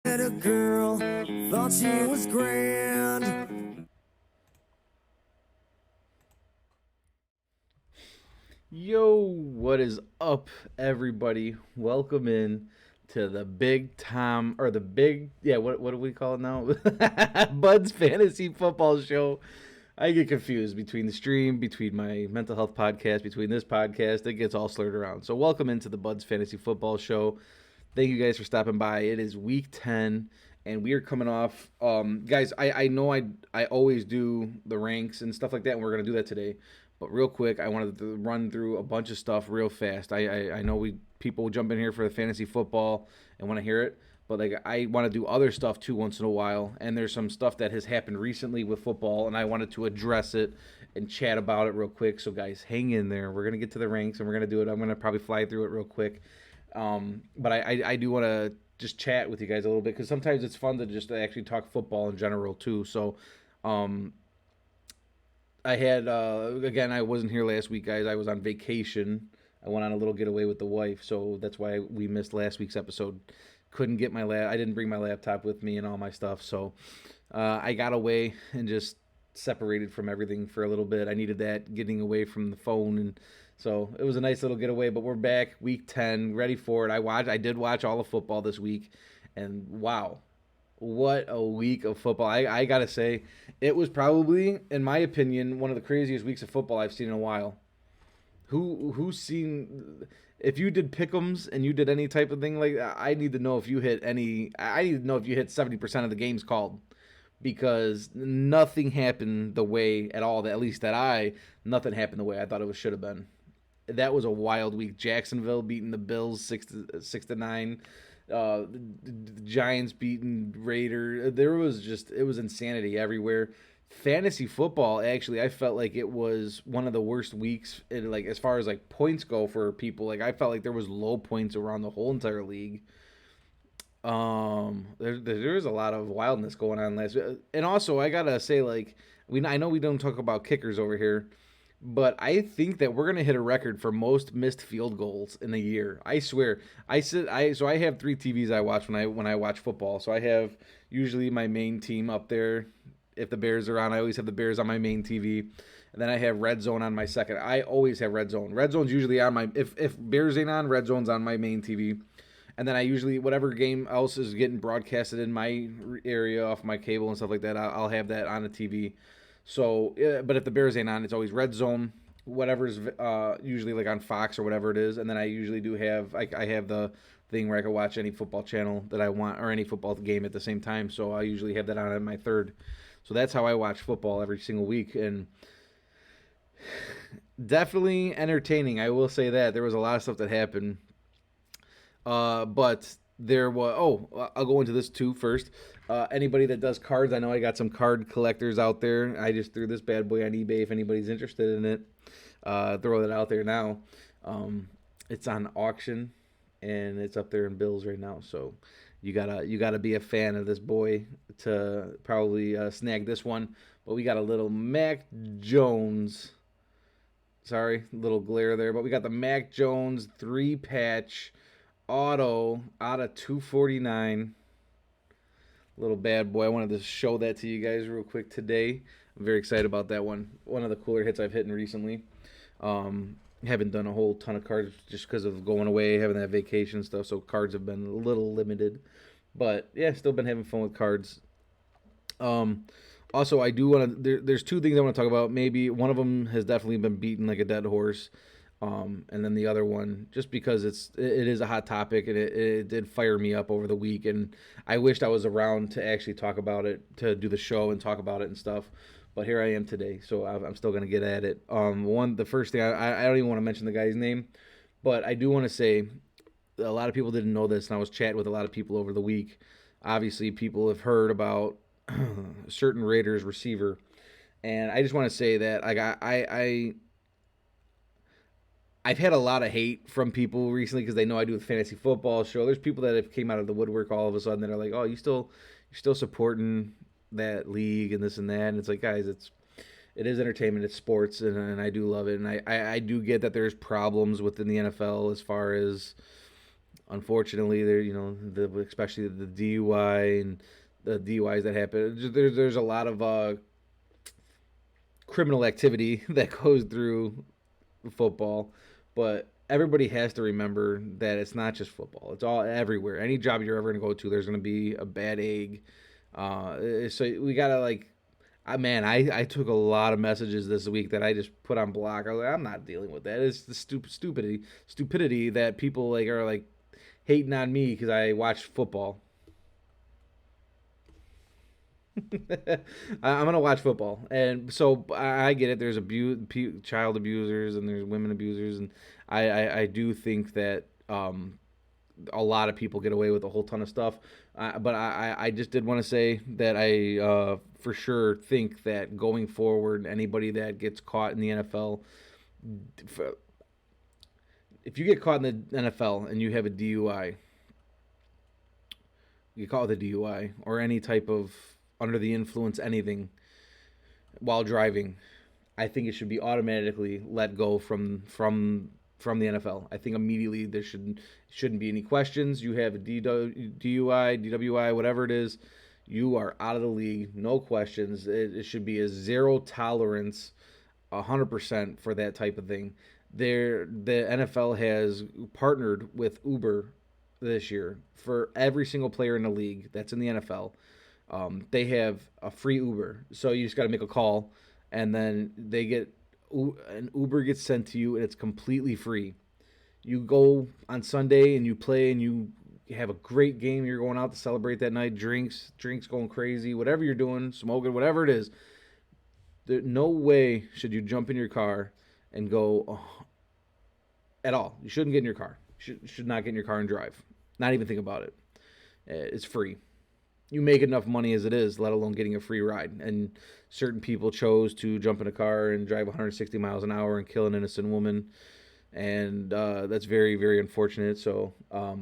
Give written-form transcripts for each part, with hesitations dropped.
met a girl, thought she was grand. Yo, what is up, everybody? Welcome in to the Big Tom, or the Big, what do we call it now? Bud's Fantasy Football Show. I get confused between the stream, between my mental health podcast, between this podcast. It gets all slurred around. So welcome into the Bud's Fantasy Football Show. Thank you guys for stopping by. It is week 10, and we are coming off. Guys, I know I always do the ranks and stuff like that, and we're going to do that today. But real quick, I wanted to run through a bunch of stuff real fast. I know people jump in here for the fantasy football and want to hear it, but like I want to do other stuff too once in a while. And there's some stuff that has happened recently with football, and I wanted to address it and chat about it real quick. So guys, hang in there. We're gonna get to the ranks and we're gonna do it. I'm gonna probably fly through it real quick. But I do want to just chat with you guys a little bit because sometimes it's fun to just actually talk football in general too. So I had, again, I wasn't here last week, guys. I was on vacation. I went on a little getaway with the wife, so that's why we missed last week's episode. Couldn't get I didn't bring my laptop with me and all my stuff, so I got away and just separated from everything for a little bit. I needed that, getting away from the phone, and so it was a nice little getaway, but we're back, week 10, ready for it. I did watch all of football this week, and wow. What a week of football. I got to say, it was probably, in my opinion, one of the craziest weeks of football I've seen in a while. Who's seen, if you did pick'ems and you did any type of thing like that, I need to know if you hit 70% of the games called. Because nothing happened the way at all, nothing happened the way I thought it should have been. That was a wild week. Jacksonville beating the Bills 6-9. The Giants beating Raiders. It was insanity everywhere. Fantasy football, actually, I felt like it was one of the worst weeks like as far as like points go for people. Like I felt like there was low points around the whole entire league. There was a lot of wildness going on last week. And also I gotta say, like, I know we don't talk about kickers over here, but I think that we're gonna hit a record for most missed field goals in a year. I swear. So I have 3 TVs I watch when I watch football. So I have usually my main team up there. If the Bears are on, I always have the Bears on my main TV. And then I have Red Zone on my second. I always have Red Zone. Red Zone's usually on my if Bears ain't on, Red Zone's on my main TV. And then I usually, whatever game else is getting broadcasted in my area off my cable and stuff like that, I'll have that on the TV. So, but if the Bears ain't on, it's always Red Zone, whatever's usually like on Fox or whatever it is. And then I usually do have, I have the thing where I can watch any football channel that I want or any football game at the same time. So I usually have that on at my third. So that's how I watch football every single week. And definitely entertaining. I will say that. There was a lot of stuff that happened. But there was, I'll go into this too first. Anybody that does cards, I know I got some card collectors out there. I just threw this bad boy on eBay if anybody's interested in it. Throw it out there now. It's on auction and it's up there in bills right now. So you gotta be a fan of this boy to probably snag this one. But we got a little Mac Jones. Sorry, little glare there. But we got the Mac Jones 3-patch auto out of 249. Little bad boy. I wanted to show that to you guys real quick today. I'm very excited about that one. One of the cooler hits I've hit in recently. Haven't done a whole ton of cards just because of going away, having that vacation stuff, so cards have been a little limited. But yeah, still been having fun with cards. Also, I do want to. There's 2 things I want to talk about. Maybe one of them has definitely been beaten like a dead horse. And then the other one, just because it is a hot topic and it did fire me up over the week, and I wished I was around to actually talk about it, to do the show and talk about it and stuff. But here I am today, so I'm still gonna get at it. The first thing I don't even want to mention the guy's name, but I do want to say a lot of people didn't know this, and I was chatting with a lot of people over the week. Obviously, people have heard about a certain Raiders receiver, and I just want to say that I've had a lot of hate from people recently because they know I do a fantasy football show. There's people that have came out of the woodwork all of a sudden that are like, "Oh, you're still supporting that league and this and that." And it's like, guys, it is entertainment, it's sports, and I do love it. And I do get that there's problems within the NFL as far as Unfortunately, there, especially the DUI and the DUIs that happen. There's a lot of criminal activity that goes through football, but everybody has to remember that it's not just football. It's all everywhere. Any job you're ever gonna go to, there's gonna be a bad egg. So we gotta I took a lot of messages this week that I just put on block. I was like, I'm not dealing with that. It's the stupidity that people are hating on me because I watch football. I'm gonna watch football, and so I get it. There's child abusers and there's women abusers, and I do think that a lot of people get away with a whole ton of stuff. But I just did want to say that I for sure think that going forward, anybody that gets caught in the NFL, if you get caught in the NFL and you have a DUI, you call it a DUI or any type of under the influence anything while driving, I think it should be automatically let go from the NFL. I think immediately there shouldn't be any questions. You have a DUI, DWI, whatever it is, you are out of the league. No questions. It should be a zero tolerance, 100% for that type of thing. The NFL has partnered with Uber this year for every single player in the league that's in the NFL. They have a free Uber, so you just got to make a call, and then an Uber gets sent to you, and it's completely free. You go on Sunday and you play, and you have a great game. You're going out to celebrate that night, drinks going crazy, whatever you're doing, smoking, whatever it is. No way should you jump in your car and go at all. You shouldn't get in your car. You should not get in your car and drive. Not even think about it. It's free. You make enough money as it is, let alone getting a free ride. And certain people chose to jump in a car and drive 160 miles an hour and kill an innocent woman. And that's very, very unfortunate. So, I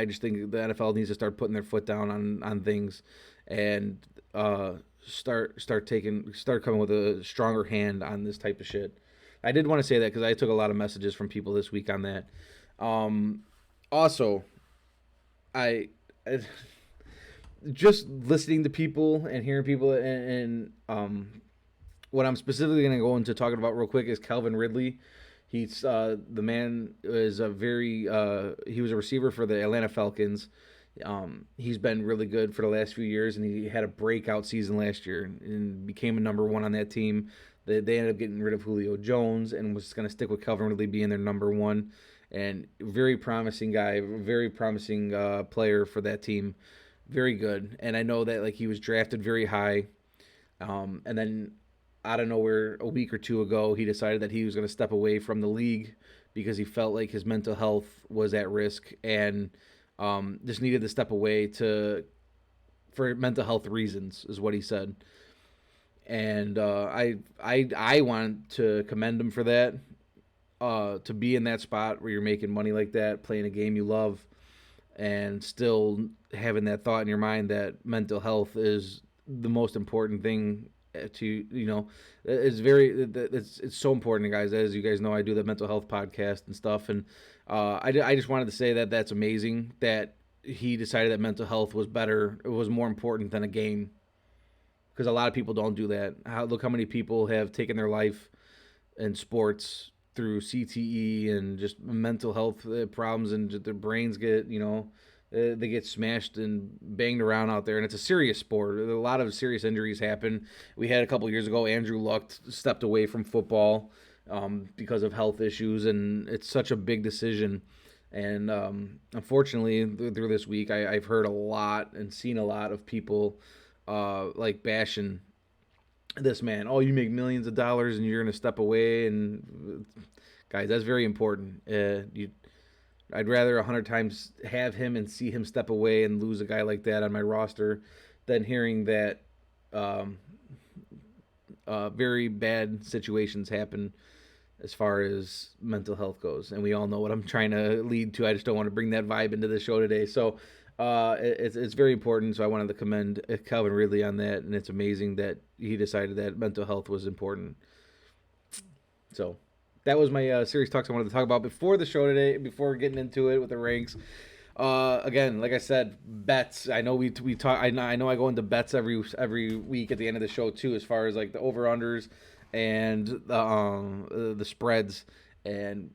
just think the NFL needs to start putting their foot down on things and start coming with a stronger hand on this type of shit. I did want to say that because I took a lot of messages from people this week on that. Also, I just listening to people and hearing people and what I'm specifically going to go into talking about real quick is Calvin Ridley. He's the man is he was a receiver for the Atlanta Falcons. He's been really good for the last few years, and he had a breakout season last year and became a number one on that team. They ended up getting rid of Julio Jones and was going to stick with Calvin Ridley being their number one. And very promising guy, very promising player for that team. Very good. And I know that he was drafted very high. And then out of nowhere, a week or two ago, he decided that he was going to step away from the league because he felt like his mental health was at risk and just needed to step away for mental health reasons, is what he said. And I want to commend him for that. To be in that spot where you're making money like that, playing a game you love, and still having that thought in your mind that mental health is the most important thing it's so important, guys. As you guys know, I do the mental health podcast and stuff, and I just wanted to say that that's amazing that he decided that mental health was better. It was more important than a game, because a lot of people don't do that. Look how many people have taken their life in sports through CTE and just mental health problems, and their brains get, they get smashed and banged around out there. And it's a serious sport. A lot of serious injuries happen. We had a couple years ago, Andrew Luck stepped away from football because of health issues, and it's such a big decision. And unfortunately, through this week, I've heard a lot and seen a lot of people bashing this man. Oh, you make millions of dollars and you're going to step away. And guys, that's very important. I'd rather 100 times have him and see him step away and lose a guy like that on my roster than hearing that very bad situations happen as far as mental health goes. And we all know what I'm trying to lead to. I just don't want to bring that vibe into the show today. So it's very important. So I wanted to commend Calvin Ridley on that. And it's amazing that he decided that mental health was important. So that was my series talks I wanted to talk about before the show today, before getting into it with the ranks. Again, like I said, bets. I know we talk. I know I go into bets every week at the end of the show too, as far as like the over unders and the spreads. And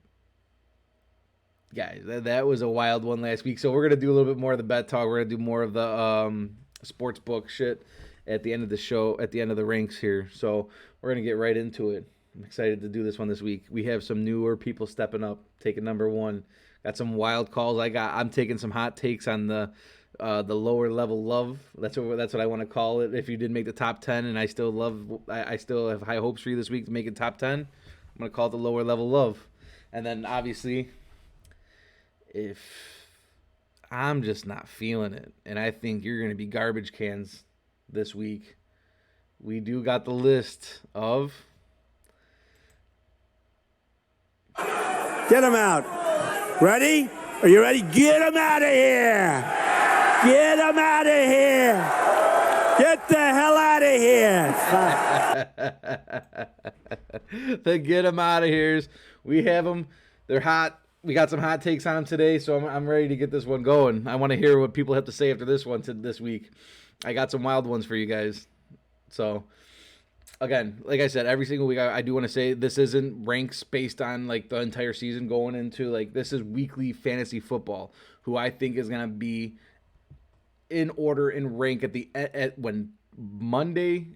guys, that was a wild one last week. So we're gonna do a little bit more of the bet talk. We're gonna do more of the sports book shit at the end of the show, at the end of the ranks here. So we're gonna get right into it. I'm excited to do this one this week. We have some newer people stepping up, taking number one. Got some wild calls. I'm taking some hot takes on the lower level love. That's what I want to call it. If you did make the top 10, and I still have high hopes for you this week to make it top 10, I'm gonna call it the lower level love. And then obviously, if I'm just not feeling it, and I think you're gonna be garbage cans this week, we do got the list of. Get him out. Ready? Are you ready? Get him out of here. Get him out of here. Get the hell out of here. The get them out of here's. We have them. They're hot. We got some hot takes on them today, so I'm ready to get this one going. I want to hear what people have to say after this one this week. I got some wild ones for you guys. So, again, like I said, every single week I do want to say this isn't ranks based on like the entire season going into, like, this is weekly fantasy football, who I think is going to be in order in rank at when Monday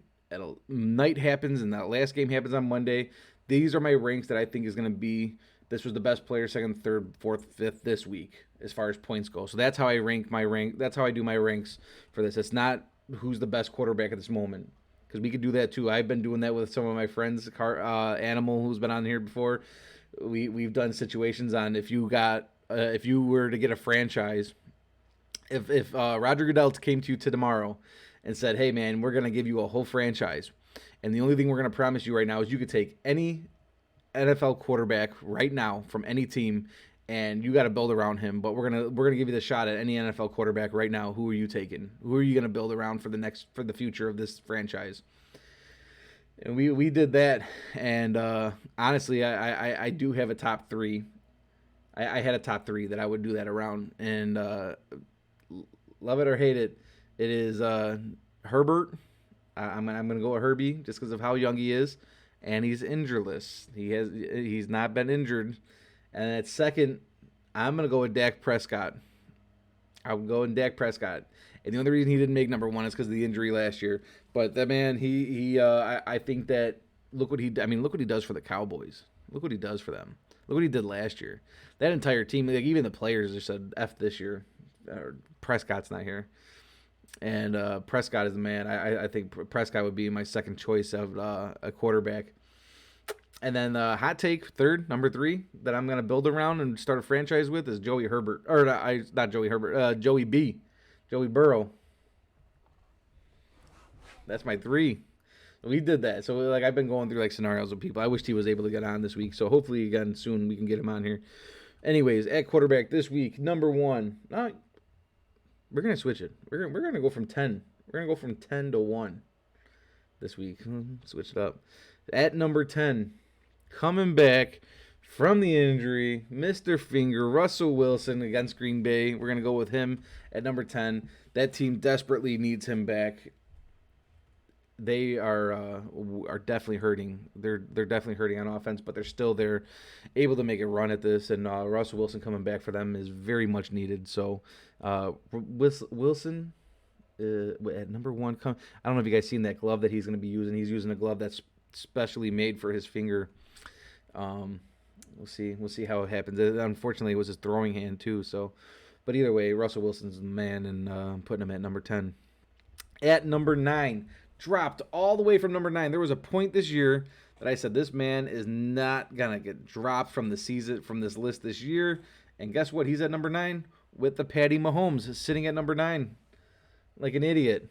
night happens and that last game happens on Monday. These are my ranks that I think is going to be, this was the best player, second, third, fourth, fifth this week as far as points go. So that's how I rank my rank. That's how I do my ranks for this. It's not who's the best quarterback at this moment, because we could do that too. I've been doing that with some of my friends, Animal, who's been on here before. We've done situations on if you were to get a franchise, if Roger Goodell came to you tomorrow and said, hey man, we're gonna give you a whole franchise, and the only thing we're gonna promise you right now is you could take any NFL quarterback right now from any team, and you got to build around him. But we're gonna give you the shot at any NFL quarterback right now. Who are you taking? Who are you gonna build around for the future of this franchise? And we did that, and honestly, I do have a top three. I had a top three that I would do that around, and love it or hate it, it is Herbert. I'm gonna go with Herbie just because of how young he is, and he's injureless. He's not been injured. And at second, I'm gonna go with Dak Prescott. I'm going Dak Prescott, and the only reason he didn't make number one is because of the injury last year. But that man, I think that look what he does for the Cowboys. Look what he does for them. Look what he did last year. That entire team, like even the players, just said F this year. Prescott's not here. And Prescott is the man. I think Prescott would be my second choice of a quarterback. And then hot take, number three, that I'm going to build around and start a franchise with is Joey Herbert. Or not Joey Herbert, Joey B. Joey Burrow. That's my three. We did that. So like I've been going through like scenarios with people. I wished he was able to get on this week. So hopefully again soon we can get him on here. Anyways, at quarterback this week, number one. We're going to switch it. We're going to go from 10. We're going to go from 10 to 1 this week. Switch it up. At number 10, coming back from the injury, Mr. Finger, Russell Wilson against Green Bay. We're going to go with him at number 10. That team desperately needs him back. They are definitely hurting. They're definitely hurting on offense, but they're still there, able to make a run at this. And Russell Wilson coming back for them is very much needed. So Wilson at number one. I don't know if you guys seen that glove that he's going to be using. He's using a glove that's specially made for his finger. We'll see how it happens. Unfortunately, it was his throwing hand too. So, but either way, Russell Wilson's the man, and I'm putting him at number 10. At number 9. Dropped all the way from number 9. There was a point this year that I said this man is not gonna get dropped from the season, from this list this year. And guess what? He's at number 9 with the Patty Mahomes sitting at number 9, like an idiot.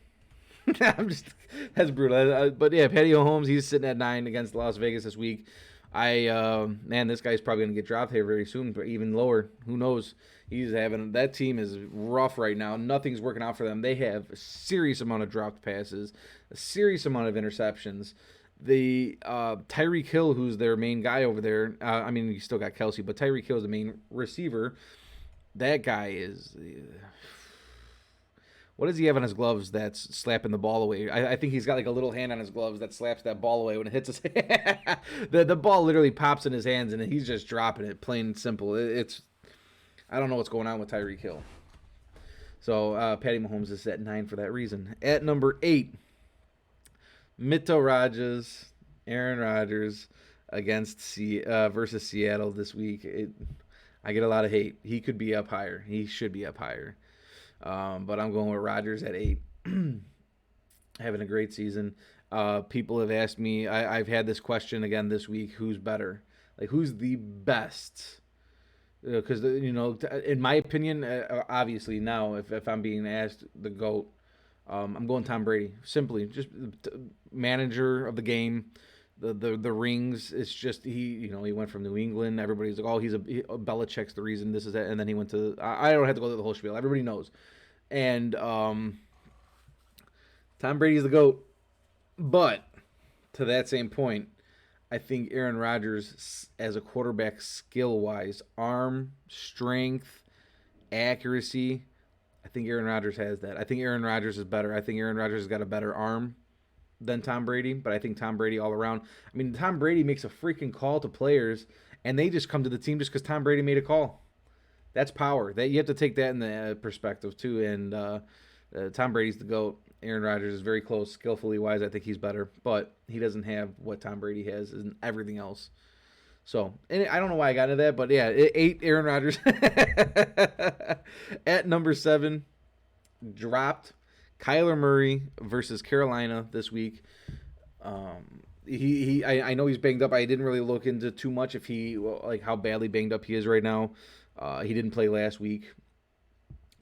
That's brutal. But yeah, Patty Mahomes, he's sitting at 9 against Las Vegas this week. This guy's probably gonna get dropped here very soon, but even lower. Who knows? That team is rough right now. Nothing's working out for them. They have a serious amount of dropped passes, a serious amount of interceptions. The Tyreek Hill, who's their main guy over there. I mean, you still got Kelsey, but Tyreek Hill is the main receiver. That guy is. What does he have on his gloves that's slapping the ball away? I think he's got like a little hand on his gloves that slaps that ball away when it hits his hand. the ball literally pops in his hands and he's just dropping it, plain and simple. I don't know what's going on with Tyreek Hill. So Patty Mahomes is at 9 for that reason. At number 8, Mito Rajas, Aaron Rodgers against versus Seattle this week. I get a lot of hate. He could be up higher. He should be up higher. But I'm going with Rodgers at 8. Having a great season. People have asked me, I've had this question again this week, who's better? Like, who's the best? Because, in my opinion, obviously now, if I'm being asked the GOAT, I'm going Tom Brady. Simply, just manager of the game. The rings, it's just he went from New England. Everybody's like, oh, Belichick's the reason this is that. And then he went to, I don't have to go through the whole spiel. Everybody knows. And Tom Brady's the GOAT. But to that same point, I think Aaron Rodgers, as a quarterback, skill-wise, arm, strength, accuracy, I think Aaron Rodgers has that. I think Aaron Rodgers is better. I think Aaron Rodgers has got a better arm than Tom Brady, but I think Tom Brady all around. I mean, Tom Brady makes a freaking call to players, and they just come to the team just because Tom Brady made a call. That's power. That you have to take that in the perspective too. And Tom Brady's the GOAT. Aaron Rodgers is very close, skillfully wise. I think he's better, but he doesn't have what Tom Brady has and everything else. So, and I don't know why I got into that, but yeah, 8 Aaron Rodgers. At number 7, dropped Kyler Murray versus Carolina this week. I know he's banged up. I didn't really look into too much how badly banged up he is right now. He didn't play last week.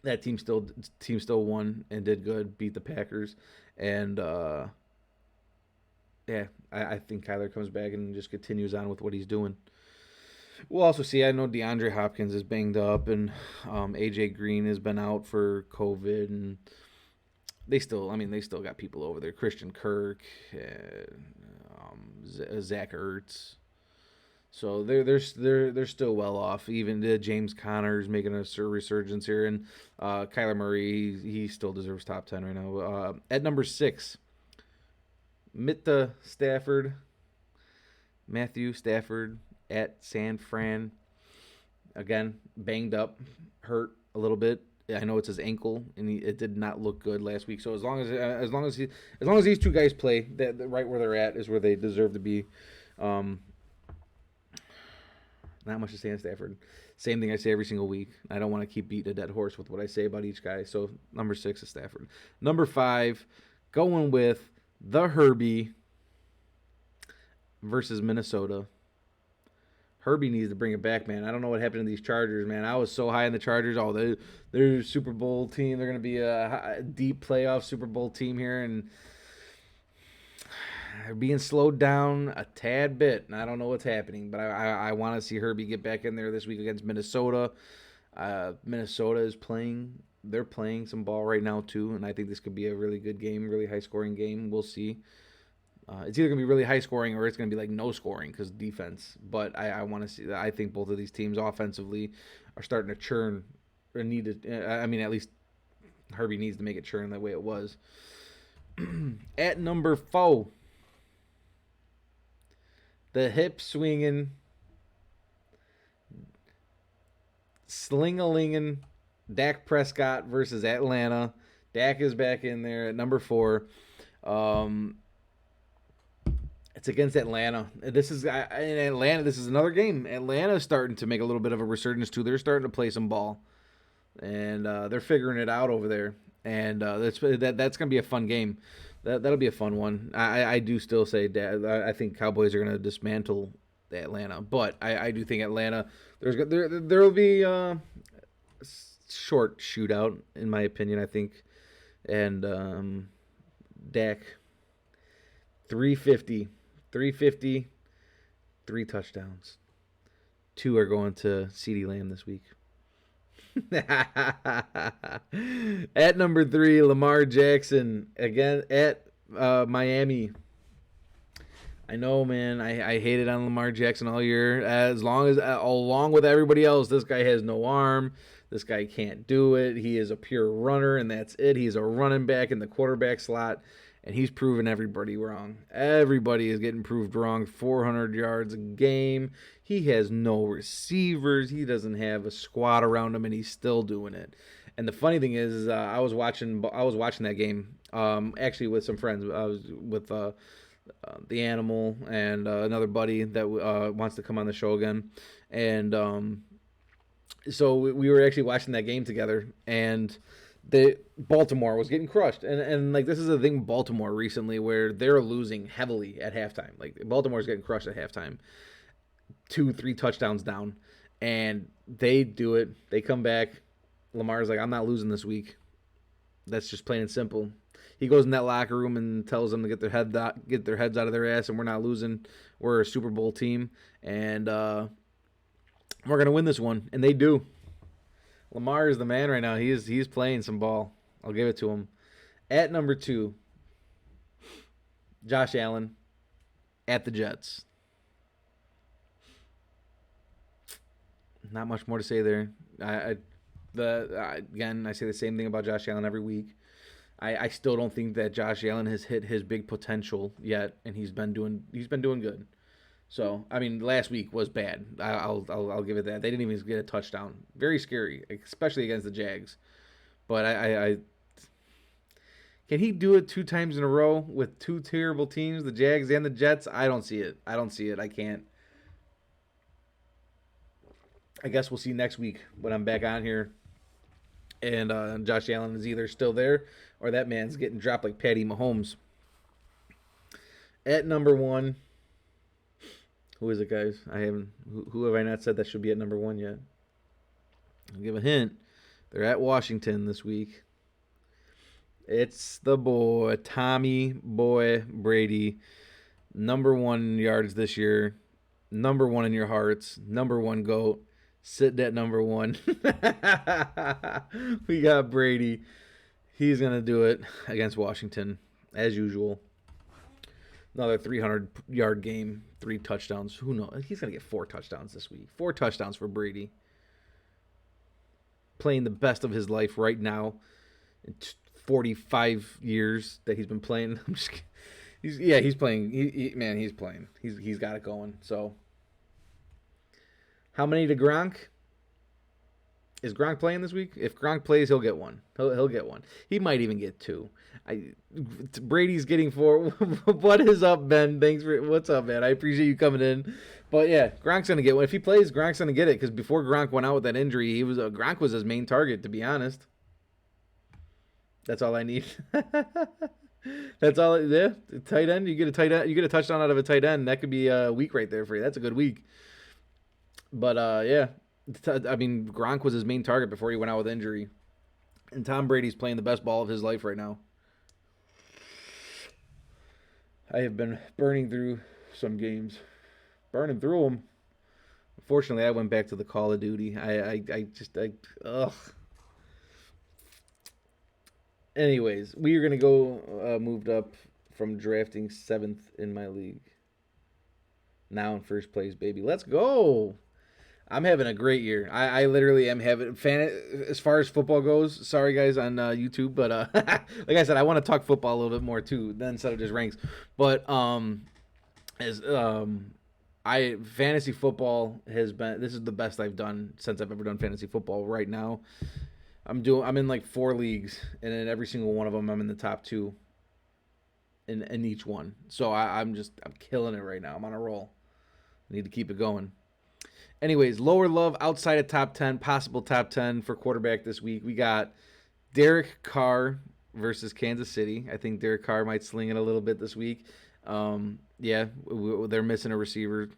That team still won and did good, beat the Packers, and I think Kyler comes back and just continues on with what he's doing. We'll also see. I know DeAndre Hopkins is banged up, and AJ Green has been out for COVID, and they still got people over there. Christian Kirk, Zach Ertz. So they're still well off. Even James Conner's making a resurgence here, and Kyler Murray, he still deserves top 10 right now. At number 6, Matthew Stafford at San Fran. Again, banged up, hurt a little bit. I know it's his ankle, and it did not look good last week. So as long as these two guys play, that right where they're at is where they deserve to be. Not much to say on Stafford. Same thing I say every single week. I don't want to keep beating a dead horse with what I say about each guy. So number 6 is Stafford. Number 5, going with the Herbie versus Minnesota. Herbie needs to bring it back, man. I don't know what happened to these Chargers, man. I was so high in the Chargers. Oh, they're a Super Bowl team. They're going to be a deep playoff Super Bowl team here, and they're being slowed down a tad bit, and I don't know what's happening, but I want to see Herbie get back in there this week against Minnesota. Minnesota is playing. They're playing some ball right now, too, and I think this could be a really good game, really high-scoring game. We'll see. It's either going to be really high-scoring or it's going to be like no scoring because defense. But I want to see that. I think both of these teams offensively are starting to churn. Or at least Herbie needs to make it churn that way it was. At number 4, the hip-swinging, sling-a-linging Dak Prescott versus Atlanta. Dak is back in there at number 4. It's against Atlanta. This is in Atlanta. This is another game. Atlanta's starting to make a little bit of a resurgence too. They're starting to play some ball, and they're figuring it out over there. And that's going to be a fun game. That'll be a fun one. I do still say I think Cowboys are going to dismantle Atlanta, but I do think Atlanta. There will be a short shootout in my opinion. I think, and Dak 350. 350, 3 touchdowns. 2 are going to CeeDee Lamb this week. At number 3, Lamar Jackson again at Miami. I know, man. I hated on Lamar Jackson all year. Along with everybody else, this guy has no arm. This guy can't do it. He is a pure runner, and that's it. He's a running back in the quarterback slot, and he's proven everybody wrong. Everybody is getting proved wrong. 400 yards a game. He has no receivers. He doesn't have a squad around him, and he's still doing it. And the funny thing is, I was watching that game actually with some friends. I was with the Animal and another buddy that wants to come on the show again, and so we were actually watching that game together, and the Baltimore was getting crushed, and like this is the thing with Baltimore recently where they're losing heavily at halftime. Like Baltimore's getting crushed at halftime, 2-3 touchdowns down, and they do it. They come back. Lamar's like, I'm not losing this week. That's just plain and simple. He goes in that locker room and tells them to get their heads out of their ass, and we're not losing. We're a Super Bowl team, and we're gonna win this one, and they do. Lamar is the man right now. He's playing some ball. I'll give it to him. At number 2, Josh Allen at the Jets. Not much more to say there. Again, I say the same thing about Josh Allen every week. I still don't think that Josh Allen has hit his big potential yet, and he's been doing good. So I mean, last week was bad. I'll give it that. They didn't even get a touchdown. Very scary, especially against the Jags. But I can he do it 2 times in a row with 2 terrible teams, the Jags and the Jets? I don't see it. I can't. I guess we'll see next week when I'm back on here. And Josh Allen is either still there or that man's getting dropped like Patty Mahomes. At number 1, who is it, guys? Who have I not said that should be at number 1 yet? I'll give a hint. They're at Washington this week. It's the boy, Tommy Boy Brady. Number 1 yards this year. Number 1 in your hearts. Number 1 GOAT. Sitting at number 1. We got Brady. He's going to do it against Washington, as usual. Another 300-yard game, 3 touchdowns. Who knows? He's going to get 4 touchdowns this week. 4 touchdowns for Brady. Playing the best of his life right now. In 45 years that he's been playing. I'm just kidding. He's playing. He's playing. He's got it going. So, how many to Gronk? Is Gronk playing this week? If Gronk plays, he'll get 1. He'll get 1. He might even get 2. Brady's getting 4. What is up, Ben? What's up, man? I appreciate you coming in. But yeah, Gronk's gonna get 1. If he plays, Gronk's gonna get it because before Gronk went out with that injury, Gronk was his main target. To be honest, that's all I need. That's all. Yeah, tight end. You get a tight end. You get a touchdown out of a tight end. That could be a week right there for you. That's a good week. But yeah, I mean, Gronk was his main target before he went out with injury, and Tom Brady's playing the best ball of his life right now. I have been burning through some games, burning through them. Unfortunately, I went back to the Call of Duty. Ugh. Anyways, we are gonna go moved up from drafting 7th in my league. Now in first place, baby. Let's go. I'm having a great year. I literally am having as far as football goes. Sorry guys on YouTube, but like I said, I want to talk football a little bit more too, then instead of just ranks. But fantasy football has been, this is the best I've done since I've ever done fantasy football. Right now, I'm in like 4 leagues, and in every single one of them, I'm in the top 2 in each one. So I'm killing it right now. I'm on a roll. I need to keep it going. Anyways, lower love outside of top 10, possible top 10 for quarterback this week. We got Derek Carr versus Kansas City. I think Derek Carr might sling it a little bit this week. Yeah, they're missing a receiver.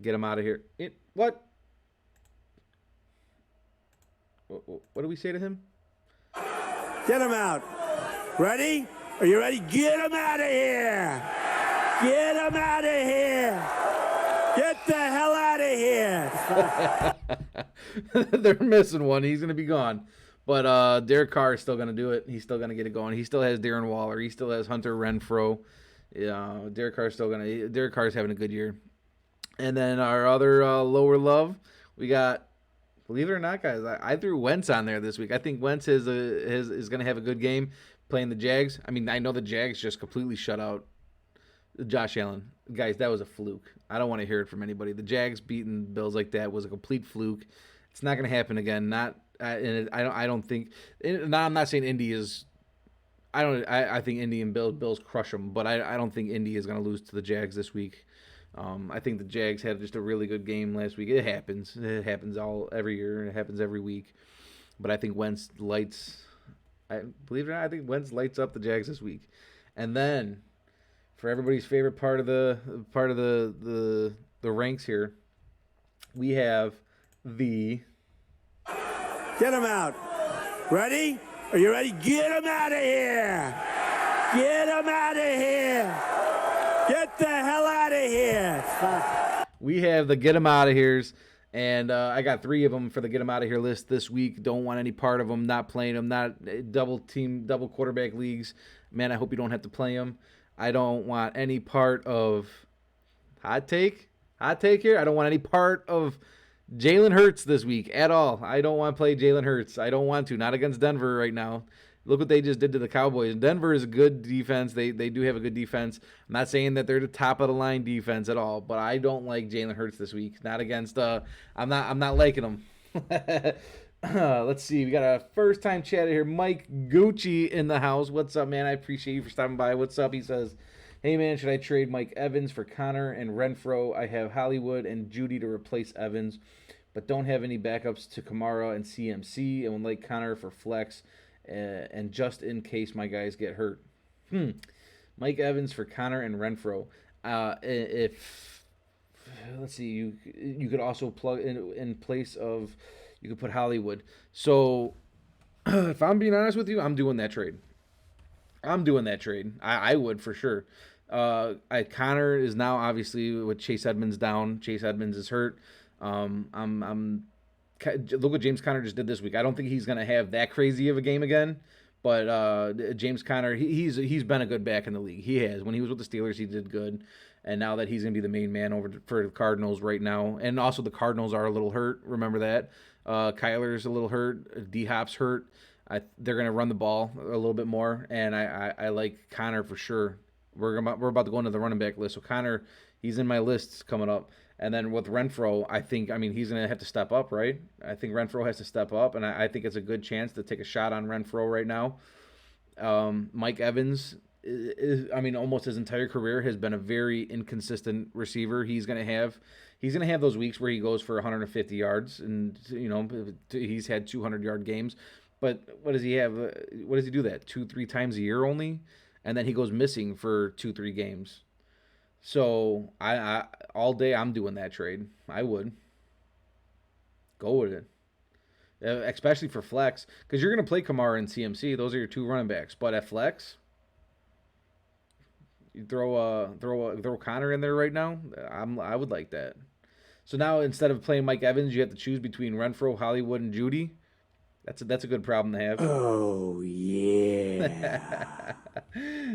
Get him out of here. What? What do we say to him? Get him out. Ready? Are you ready? Get him out of here. Get him out of here. Get the hell out of here. They're missing one. He's going to be gone. But Derek Carr is still going to do it. He's still going to get it going. He still has Darren Waller. He still has Hunter Renfrow. Yeah, Derek Carr's having a good year. And then our other lower love, we got, believe it or not, guys, I threw Wentz on there this week. I think Wentz is going to have a good game playing the Jags. I mean, I know the Jags just completely shut out Josh Allen. Guys, that was a fluke. I don't want to hear it from anybody. The Jags beating Bills like that was a complete fluke. It's not going to happen again. I don't think. Now, I'm not saying Indy is. I think Indy and Bills crush them, but I don't think Indy is going to lose to the Jags this week. I think the Jags had just a really good game last week. It happens. It happens every year. It happens every week. But I think Wentz lights. Believe it or not, I think Wentz lights up the Jags this week. And then, for everybody's favorite part of the ranks here, we have the. Get him out. Ready? Are you ready? Get him out of here. Get him out of here. Get the hell out of here. We have the get him out of here's, and I got 3 of them for the get him out of here list this week. Don't want any part of them. Not playing them. Not double quarterback leagues. Man, I hope you don't have to play them. I don't want any part of hot take here. I don't want any part of Jalen Hurts this week at all. I don't want to play Jalen Hurts. I don't want to. Not against Denver right now. Look what they just did to the Cowboys. Denver is a good defense. They do have a good defense. I'm not saying that they're the top of the line defense at all, but I don't like Jalen Hurts this week. Not against. I'm not liking them. Let's see. We got a first time chatter here. Mike Gucci in the house. What's up, man? I appreciate you for stopping by. What's up? He says, "Hey, man, should I trade Mike Evans for Connor and Renfro? I have Hollywood and Judy to replace Evans, but don't have any backups to Kamara and CMC, and would like Connor for flex, and just in case my guys get hurt." Mike Evans for Connor and Renfro. If let's see, you could also plug in place of, you could put Hollywood. So if I'm being honest with you, I'm doing that trade. I would for sure. Connor is now obviously with Chase Edmonds down. Chase Edmonds is hurt. Look what James Conner just did this week. I don't think he's going to have that crazy of a game again, but James Conner, he's been a good back in the league. He has. When he was with the Steelers, he did good, and now that he's going to be the main man over for the Cardinals right now, and also the Cardinals are a little hurt. Remember that. Kyler's a little hurt. D-Hop's hurt. They're going to run the ball a little bit more, and I like Connor for sure. We're about to go into the running back list, so Connor, he's in my list coming up. And then with Renfro, he's going to have to step up, right? I think Renfro has to step up, and I think it's a good chance to take a shot on Renfro right now. Mike Evans, almost his entire career has been a very inconsistent receiver. He's going to have those weeks where he goes for 150 yards, and he's had 200-yard games. But what does he have? What does he do that 2-3 times a year only? And then he goes missing for 2-3 games. So I all day I'm doing that trade. I would go with it, especially for flex, because you're gonna play Kamara and CMC. Those are your 2 running backs. But at flex, you throw Connor in there right now. I would like that. So now instead of playing Mike Evans, you have to choose between Renfro, Hollywood, and Judy. That's a good problem to have. Oh yeah.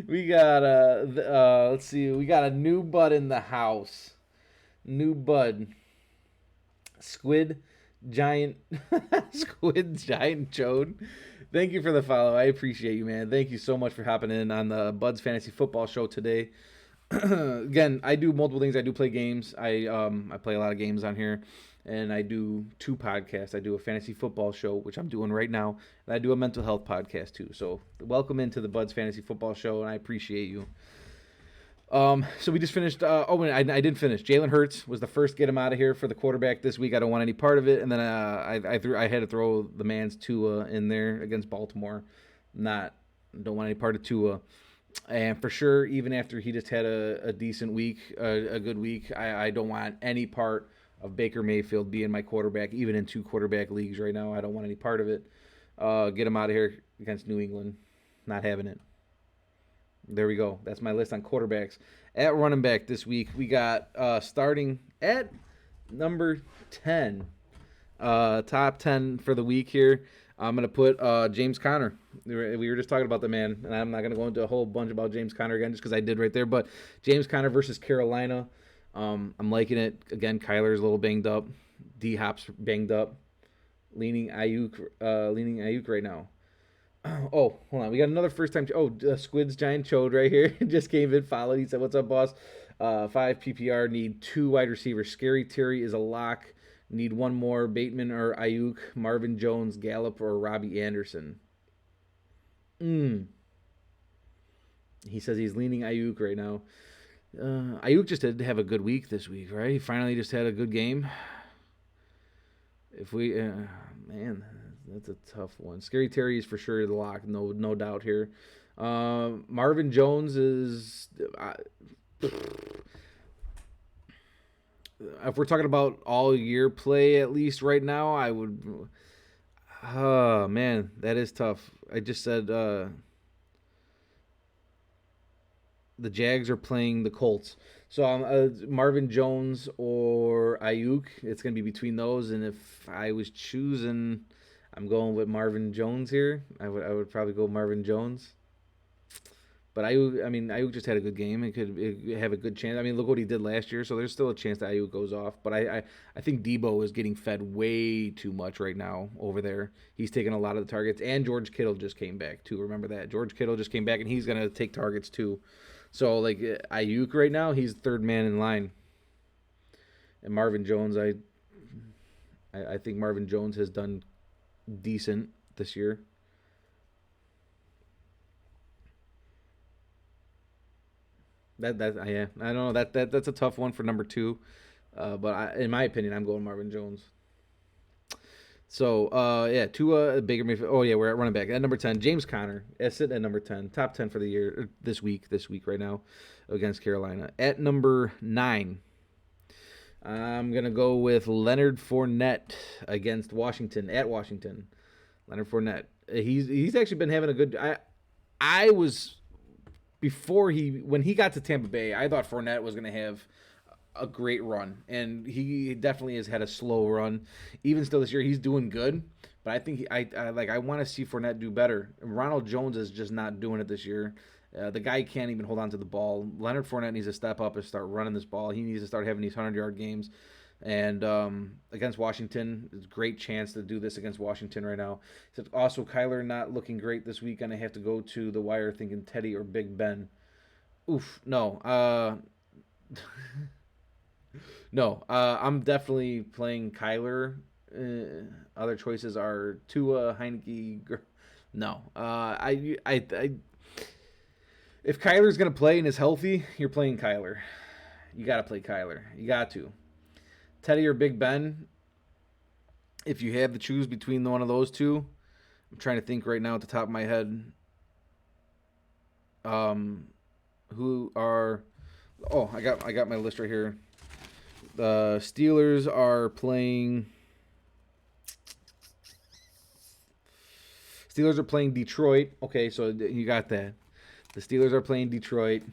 We got let's see. We got a new bud in the house. New bud. Squid Giant Chode. Thank you for the follow. I appreciate you, man. Thank you so much for hopping in on the Bud's Fantasy Football Show today. Again, I do multiple things. I do play games. I play a lot of games on here. And I do 2 podcasts. I do a fantasy football show, which I'm doing right now, and I do a mental health podcast too. So welcome into the Bud's Fantasy Football Show, and I appreciate you. So we just finished. I didn't finish. Jalen Hurts was the first get him out of here for the quarterback this week. I don't want any part of it. And then I had to throw the man's Tua in there against Baltimore. Don't want any part of Tua. And for sure, even after he just had a decent week, a good week, I don't want any part of Baker Mayfield being my quarterback, even in 2 quarterback leagues right now. I don't want any part of it. Get him out of here against New England. Not having it. There we go. That's my list on quarterbacks. At running back this week, we got starting at number 10. Top 10 for the week here. I'm going to put James Conner. We were just talking about the man, and I'm not going to go into a whole bunch about James Conner again just because I did right there. But James Conner versus Carolina, I'm liking it. Again, Kyler's a little banged up. D-Hop's banged up. Leaning Ayuk right now. Oh, hold on. We got another first time. Squid's Giant Chode right here. Just came in, followed. He said, "What's up, boss? 5 PPR. Need 2 wide receivers. Scary Terry is a lock. Need 1 more. Bateman or Ayuk. Marvin Jones, Gallup, or Robbie Anderson." He says he's leaning Ayuk right now. Ayuk just did have a good week this week, right? He finally just had a good game. If we, man, that's a tough one. Scary Terry is for sure the lock, no doubt here. Marvin Jones is. If we're talking about all year play, at least right now, I would. Oh man, that is tough. I just said the Jags are playing the Colts. So Marvin Jones or Ayuk, it's going to be between those. And if I was choosing, I'm going with Jones here. I would probably go Marvin Jones. But Ayuk just had a good game. It could have a good chance. I mean, look what he did last year. So there's still a chance that Ayuk goes off. But I think Debo is getting fed way too much right now over there. He's taking a lot of the targets. And George Kittle just came back, too. Remember that. George Kittle just came back, and he's going to take targets, too. So, like, Ayuk right now, he's third man in line. And Marvin Jones, I think Marvin Jones has done decent this year. I don't know. That's a tough one for number 2. But in my opinion, I'm going Marvin Jones. So, Tua, bigger midfield. Oh, yeah, we're at running back. At number 10, James Conner. Sitting at number 10. Top 10 for the year, this week right now, against Carolina. At number 9, I'm going to go with Leonard Fournette against Washington, at Washington. Leonard Fournette. He's actually been having a good... I was... When he got to Tampa Bay, I thought Fournette was going to have a great run, and he definitely has had a slow run. Even still this year, he's doing good, but I think I want to see Fournette do better. Ronald Jones is just not doing it this year. The guy can't even hold on to the ball. Leonard Fournette needs to step up and start running this ball. He needs to start having these 100-yard games. And against Washington, it's a great chance to do this against Washington right now. Also, Kyler not looking great this week, and I have to go to the wire thinking Teddy or Big Ben. Oof, no. No, I'm definitely playing Kyler. Other choices are Tua, Heineke. No, if Kyler's gonna play and is healthy, you're playing Kyler. You gotta play Kyler. You got to. Teddy or Big Ben, if you have to choose between one of those two, I'm trying to think right now at the top of my head. Who are? Oh, I got my list right here. The Steelers are playing. Detroit. Okay, so you got that. The Steelers are playing Detroit.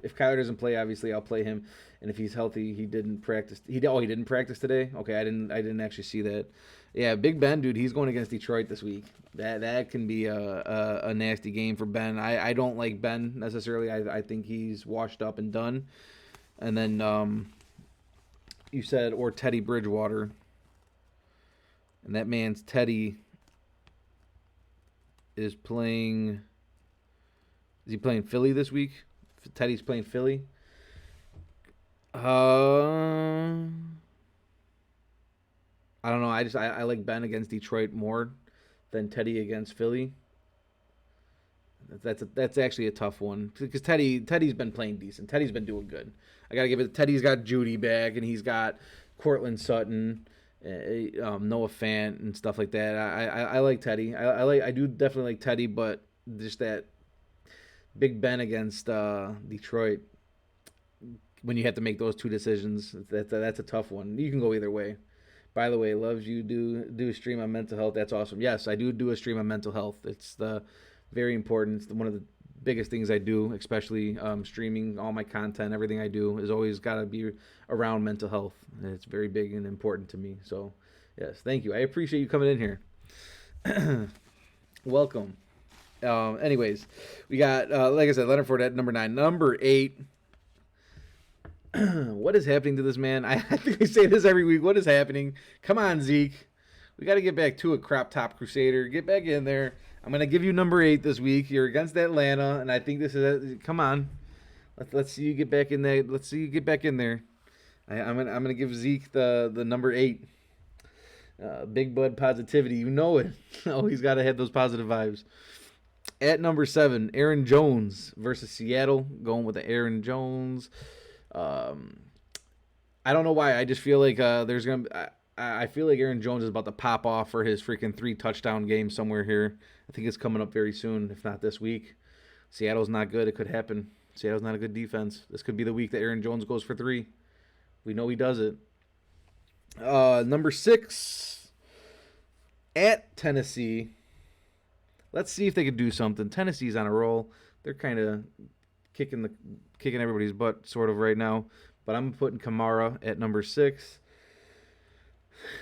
If Kyler doesn't play, obviously I'll play him. And if he's healthy, he didn't practice. He didn't practice today. Okay, I didn't actually see that. Yeah, Big Ben, dude, he's going against Detroit this week. That can be a nasty game for Ben. I don't like Ben necessarily. I think he's washed up and done. And then you said or Teddy Bridgewater, and that man's Teddy is playing. Is he playing Philly this week? Teddy's playing Philly. I don't know. I like Ben against Detroit more than Teddy against Philly. That's actually a tough one because Teddy's been playing decent. Teddy's been doing good. I gotta give it. Teddy's got Judy back and he's got Cortland Sutton, Noah Fant and stuff like that. I like Teddy. I do definitely like Teddy, but just that Big Ben against Detroit. When you have to make those two decisions, that's a tough one. You can go either way. By the way, loves you do a stream on mental health. That's awesome. Yes, I do a stream on mental health. It's very important. It's one of the biggest things I do, especially streaming all my content. Everything I do is always got to be around mental health. It's very big and important to me. So, yes, thank you. I appreciate you coming in here. Welcome. Anyways, we got, like I said, Leonard Fournette, number 9. Number 8. What is happening to this man? I think I say this every week. What is happening? Come on, Zeke. We got to get back to a crop top Crusader. Get back in there. I'm going to give you number 8 this week. You're against Atlanta, and I think this is come on. Let's see you get back in there. Let's see you get back in there. I'm gonna give Zeke the number 8. Big Bud positivity. You know it. Oh, he's got to have those positive vibes. At number 7, Aaron Jones versus Seattle. Going with the Aaron Jones. I don't know why. I just feel like there's gonna. I feel like Aaron Jones is about to pop off for his freaking 3 touchdown game somewhere here. I think it's coming up very soon, if not this week. Seattle's not good. It could happen. Seattle's not a good defense. This could be the week that Aaron Jones goes for 3. We know he does it. Number 6, at Tennessee. Let's see if they could do something. Tennessee's on a roll. They're kind of kicking everybody's butt sort of right now. But I'm putting Kamara at number 6.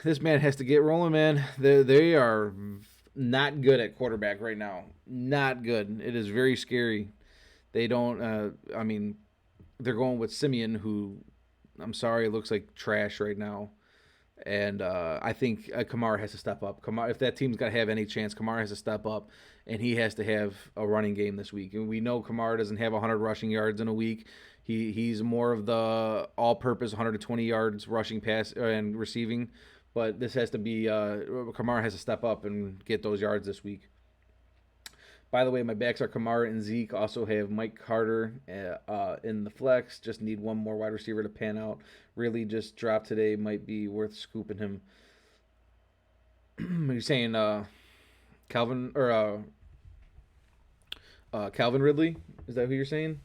This man has to get rolling, man. They are not good at quarterback right now. Not good. It is very scary. They don't, they're going with Simeon, who, I'm sorry, looks like trash right now. And I think Kamara has to step up. If that team's got to have any chance, Kamara has to step up, and he has to have a running game this week. And we know Kamara doesn't have 100 rushing yards in a week. He's more of the all-purpose 120 yards rushing pass and receiving. But this has to be Kamara has to step up and get those yards this week. By the way, my backs are Kamara and Zeke. Also have Mike Carter in the flex. Just need one more wide receiver to pan out. Really just dropped today. Might be worth scooping him. Are you saying Calvin or Calvin Ridley? Is that who you're saying?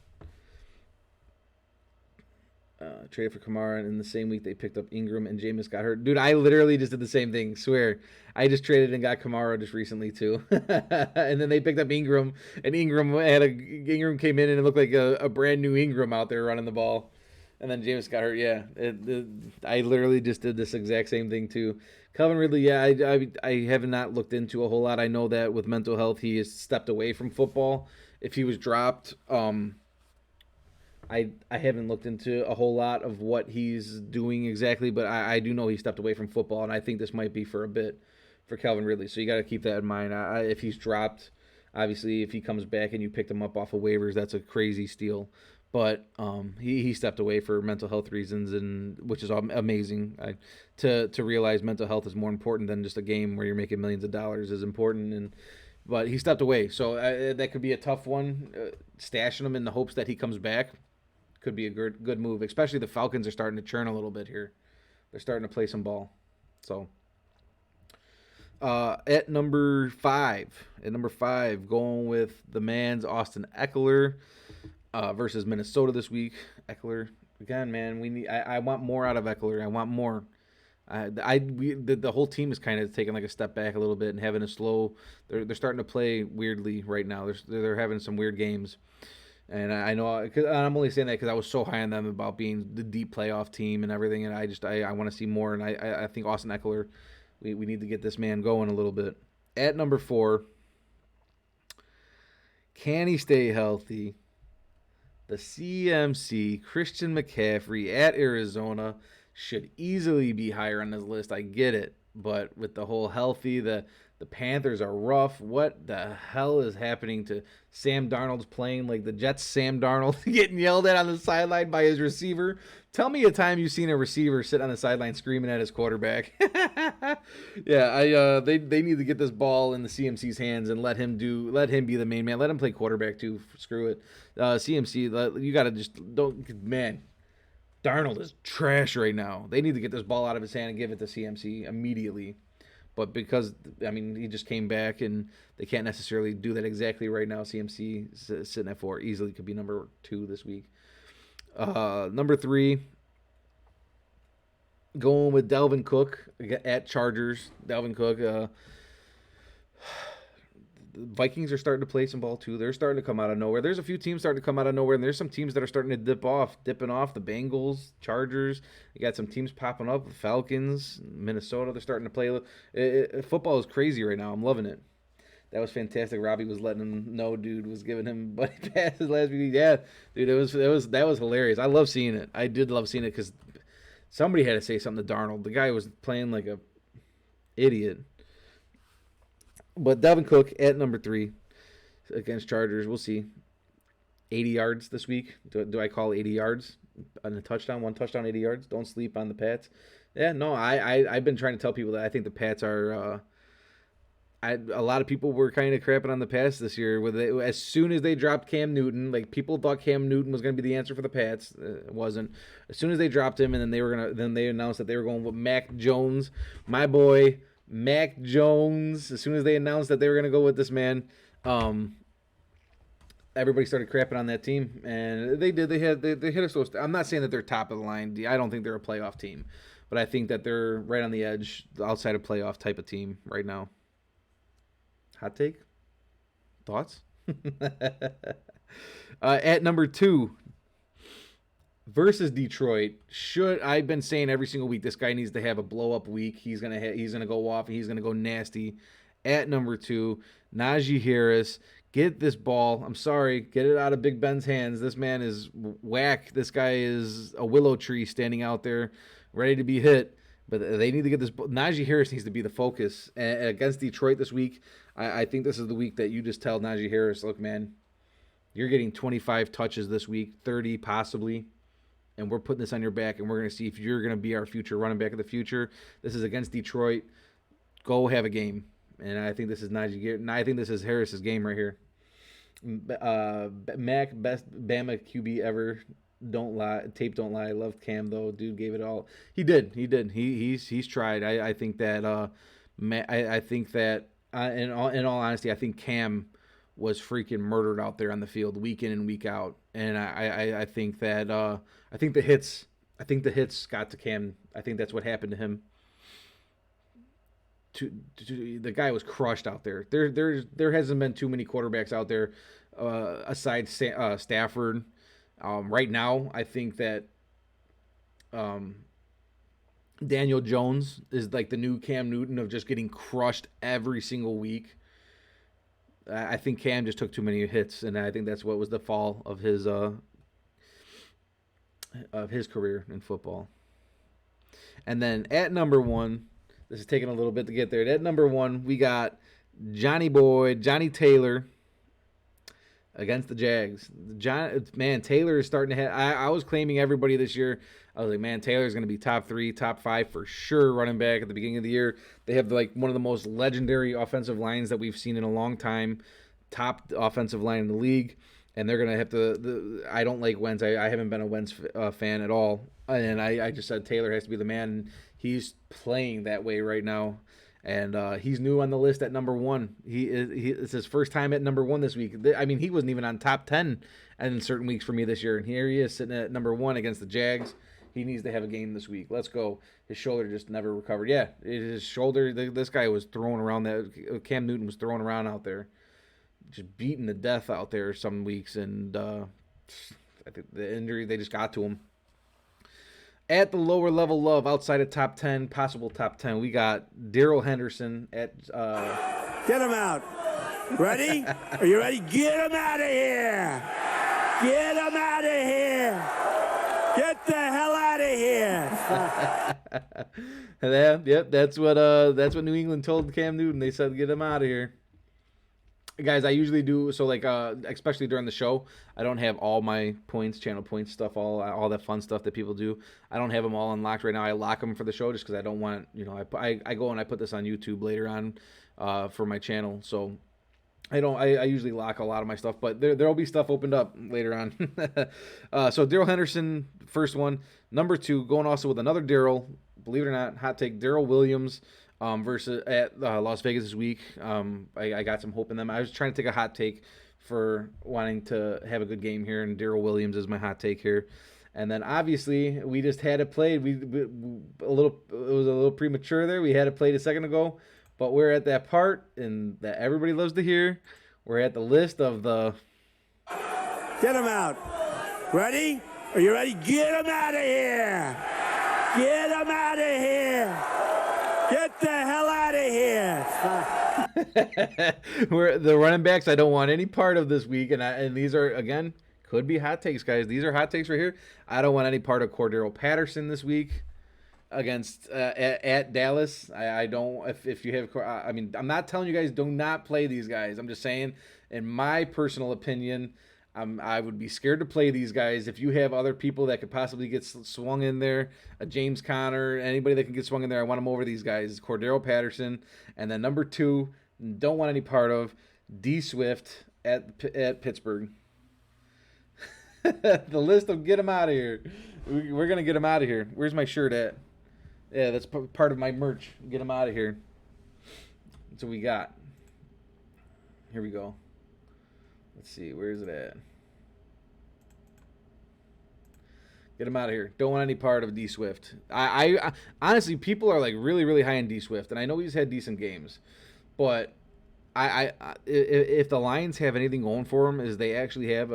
Traded for Kamara, and in the same week they picked up Ingram and Jameis got hurt. Dude, I literally just did the same thing. Swear. I just traded and got Kamara just recently too. And then they picked up Ingram, and Ingram came in and it looked like a brand new Ingram out there running the ball. And then Jameis got hurt. Yeah, I literally just did this exact same thing too. Calvin Ridley, yeah, I have not looked into a whole lot. I know that with mental health, he has stepped away from football. If he was dropped, I haven't looked into a whole lot of what he's doing exactly, but I do know he stepped away from football, and I think this might be for a bit for Calvin Ridley. So you got to keep that in mind. If he's dropped, obviously, if he comes back and you picked him up off of waivers, that's a crazy steal. But he stepped away for mental health reasons, and which is amazing. To realize mental health is more important than just a game where you're making millions of dollars is important. But he stepped away, so that could be a tough one. Stashing him in the hopes that he comes back could be a good move. Especially the Falcons are starting to churn a little bit here. They're starting to play some ball. So at number 5, going with the man's Austin Eckler versus Minnesota this week. Eckler again, man. I want more out of Eckler. I want more. The whole team is kind of taking like a step back a little bit and having a slow. They're starting to play weirdly right now. They're having some weird games. And I know, cause I'm only saying that because I was so high on them about being the deep playoff team and everything, and I want to see more. And I think Austin Eckler, we need to get this man going a little bit. At number 4, can he stay healthy? The CMC, Christian McCaffrey at Arizona, should easily be higher on this list. I get it, but with the whole healthy, the Panthers are rough. What the hell is happening to Sam Darnold's playing like the Jets? Sam Darnold getting yelled at on the sideline by his receiver. Tell me a time you've seen a receiver sit on the sideline screaming at his quarterback. Yeah, they need to get this ball in the CMC's hands and let him be the main man. Let him play quarterback too. Screw it. CMC, you got to don't, man. Darnold is trash right now. They need to get this ball out of his hand and give it to CMC immediately. But because, he just came back and they can't necessarily do that exactly right now. CMC sitting at 4 easily could be number 2 this week. Number 3, going with Dalvin Cook at Chargers. Dalvin Cook, Vikings are starting to play some ball too. They're starting to come out of nowhere. There's a few teams starting to come out of nowhere, and there's some teams that are starting to dipping off. The Bengals, Chargers. You got some teams popping up. Falcons, Minnesota. They're starting to play. Football is crazy right now. I'm loving it. That was fantastic. Robbie was letting him know, dude, was giving him buddy passes last week. Yeah, dude, that was hilarious. I love seeing it. I did love seeing it because somebody had to say something to Darnold. The guy was playing like a idiot. But Dalvin Cook at number 3 against Chargers. We'll see. 80 yards this week. Do I call 80 yards on a touchdown? 1 touchdown, 80 yards. Don't sleep on the Pats. Yeah, no, I've been trying to tell people that I think the Pats are. A lot of people were kind of crapping on the Pats this year. As soon as they dropped Cam Newton, like people thought Cam Newton was going to be the answer for the Pats. It wasn't. As soon as they dropped him, and then they announced that they were going with Mac Jones, my boy Mac Jones. As soon as they announced that they were going to go with this man, everybody started crapping on that team, and they did. They hit us. I'm not saying that they're top of the line. I don't think they're a playoff team, but I think that they're right on the edge, outside of playoff type of team right now. Hot take? Thoughts? At number 2 versus Detroit. I've been saying every single week this guy needs to have a blow up week. He's gonna go off and he's gonna go nasty. At number 2, Naji Harris. Get this ball. I'm sorry. Get it out of Big Ben's hands. This man is whack. This guy is a willow tree standing out there ready to be hit. But they need to get this. Naji Harris needs to be the focus. And against Detroit this week, I think this is the week that you just tell Naji Harris, look, man, you're getting 25 touches this week, 30 possibly, and we're putting this on your back, and we're going to see if you're going to be our future running back of the future. This is against Detroit. Go have a game. And I think this is I think this is Harris's game right here. Mac, best Bama QB ever. Don't lie. Tape don't lie. I loved Cam though. Dude gave it all. He did. He's tried. I think that. I think that. In all honesty, I think Cam was freaking murdered out there on the field week in and week out. And I think that. I think the hits. I think the hits got to Cam. I think that's what happened to him. The guy was crushed out there. There hasn't been too many quarterbacks out there, aside Stafford. Right now, I think that Daniel Jones is like the new Cam Newton of just getting crushed every single week. I think Cam just took too many hits, and I think that's what was the fall of his career in football. And then at number 1, this is taking a little bit to get there. At number 1, we got Johnny Taylor against the Jags. Taylor is starting to have. I was claiming everybody this year. I was like, man, Taylor's going to be top 3, top 5 for sure running back at the beginning of the year. They have like one of the most legendary offensive lines that we've seen in a long time. Top offensive line in the league. And they're going to have to. I don't like Wentz. I haven't been a Wentz fan at all. And I just said Taylor has to be the man. He's playing that way right now. And he's new on the list at number 1. It's his first time at number 1 this week. I mean, he wasn't even on top 10 in certain weeks for me this year. And here he is sitting at number 1 against the Jags. He needs to have a game this week. Let's go. His shoulder just never recovered. Yeah, his shoulder, this guy was throwing around Cam Newton was throwing around out there. Just beaten to death out there some weeks. And I think the injury, they just got to him. At the lower level love, outside of top 10, possible top 10, we got Darryl Henderson at... Get him out. Ready? Are you ready? Get him out of here. Get him out of here. Get the hell out of here. Yep, that's what New England told Cam Newton. They said, get him out of here. Guys, I usually do, so like, especially during the show, I don't have all my points, channel points stuff, all that fun stuff that people do. I don't have them all unlocked right now. I lock them for the show just because I don't want, I go and I put this on YouTube later on for my channel. So I usually lock a lot of my stuff, but there'll be stuff opened up later on. So Darryl Henderson, first one. Number 2, going also with another Daryl, believe it or not, hot take, Daryl Williams. Versus at Las Vegas this week. I got some hope in them. I was trying to take a hot take for wanting to have a good game here, and Daryl Williams is my hot take here. And then obviously we just had it played. It was a little premature there. We had it played a second ago. But we're at that part and that everybody loves to hear. We're at the list of the... Get him out. Ready? Are you ready? Get him out of here. Get him out of here. Get the hell out of here. We're the running backs I don't want any part of this week. And these are, again, could be hot takes, guys. These are hot takes right here. I don't want any part of Cordero Patterson this week against at Dallas. I don't. If you have, I mean, I'm not telling you guys do not play these guys. I'm just saying, in my personal opinion, I would be scared to play these guys. If you have other people that could possibly get swung in there, a James Conner, anybody that can get swung in there, I want them over these guys. Cordero Patterson, and then number 2, don't want any part of D Swift at Pittsburgh. The list of get him out of here. We're gonna get him out of here. Where's my shirt at? Yeah, that's part of my merch. Get him out of here. That's what we got. Here we go. Let's see. Where is it at? Get him out of here. Don't want any part of D Swift. I honestly, people are like really, really high on D Swift, and I know he's had decent games, but if the Lions have anything going for them, is they actually have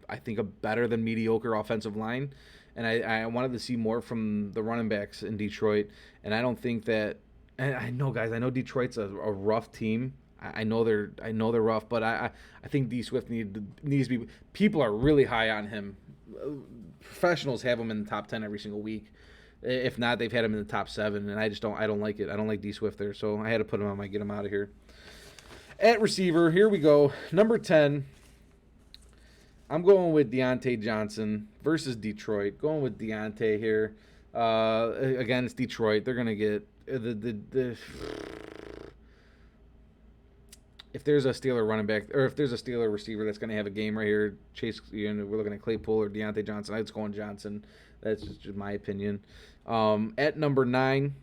I think a better than mediocre offensive line. And I wanted to see more from the running backs in Detroit. And I don't think that. And I know, guys. I know Detroit's a rough team. I know they're rough, but I think D Swift needs to be. People are really high on him. Professionals have him in the top 10 every single week. If not, they've had him in the top 7, and I don't like it. I don't like D Swift there, so I had to put him on my get him out of here. At receiver, here we go. Number 10. I'm going with Deontay Johnson versus Detroit. Going with Deontay here. Against Detroit, they're going to get the if there's a Steeler running back, or if there's a Steeler receiver that's going to have a game right here, Chase, we're looking at Claypool or Deontay Johnson. I'd go on Johnson. That's just my opinion. At number 9,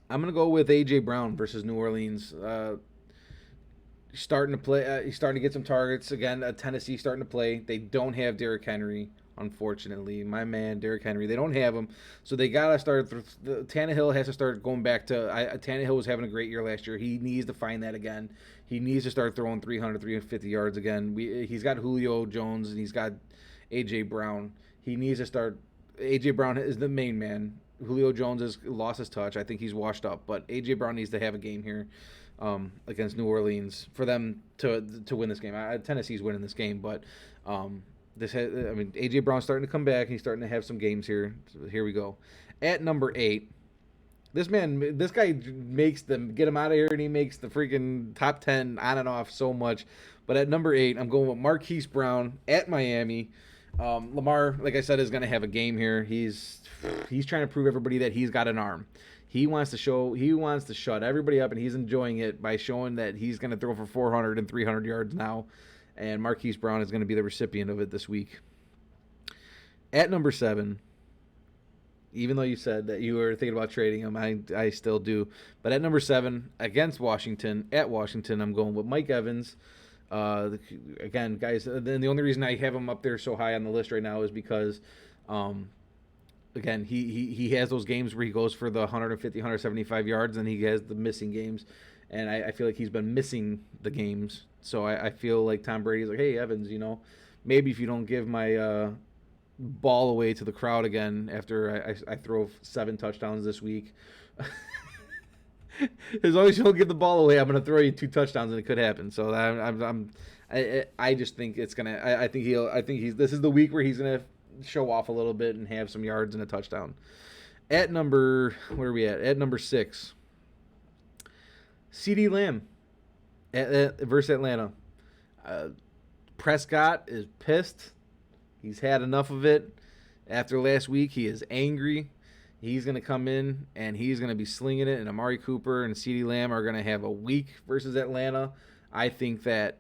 I'm going to go with A.J. Brown versus New Orleans. He's starting to play. He's starting to get some targets again. Tennessee starting to play. They don't have Derrick Henry, unfortunately. My man, Derrick Henry. They don't have him, so they gotta start. Tannehill has to start going back to. Tannehill was having a great year last year. He needs to find that again. He needs to start throwing 300, 350 yards again. He's got Julio Jones and he's got A.J. Brown. He needs to start. A.J. Brown is the main man. Julio Jones has lost his touch. I think he's washed up, but A.J. Brown needs to have a game here. Against New Orleans for them to win this game. Tennessee's winning this game, but A.J. Brown's starting to come back. He's starting to have some games here. So here we go. At number 8, this guy makes them get him out of here, and he makes the freaking top 10 on and off so much. But at number 8, I'm going with Marquis Brown at Miami. Lamar, like I said, is going to have a game here. He's trying to prove everybody that he's got an arm. He wants to shut everybody up, and he's enjoying it by showing that he's going to throw for 400 and 300 yards now, and Marquise Brown is going to be the recipient of it this week. At number 7, even though you said that you were thinking about trading him, I still do. But at number 7, against Washington, I'm going with Mike Evans. Again, guys, the only reason I have him up there so high on the list right now is because again, he has those games where he goes for the 150, 175 yards, and he has the missing games. And I feel like he's been missing the games. So I feel like Tom Brady's like, hey, Evans, maybe if you don't give my ball away to the crowd again after I throw 7 touchdowns this week, as long as you don't give the ball away, I'm going to throw you 2 touchdowns, and it could happen. So I just think it's going to – this is the week where he's going to – show off a little bit and have some yards and a touchdown. At number, where are we at? At number 6, CeeDee Lamb versus Atlanta. Prescott is pissed. He's had enough of it. After last week, he is angry. He's going to come in and he's going to be slinging it, and Amari Cooper and CeeDee Lamb are going to have a week versus Atlanta. I think that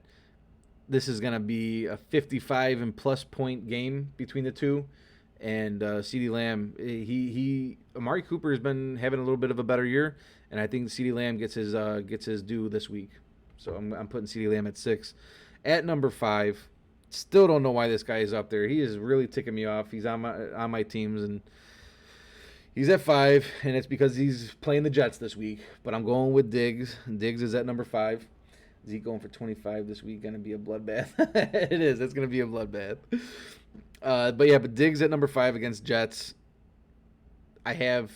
this is going to be a 55 and plus point game between the two. And CeeDee Lamb, Amari Cooper has been having a little bit of a better year, and I think CeeDee Lamb gets his due this week. So I'm putting CeeDee Lamb at 6. At number 5, still don't know why this guy is up there. He is really ticking me off. He's on my teams, and He's at 5, and it's because he's playing the Jets this week. But I'm going with Diggs. Diggs is at number 5. Zeke going for 25 this week. Going to be a bloodbath. It is. It's going to be a bloodbath. But Diggs at number 5 against Jets. I have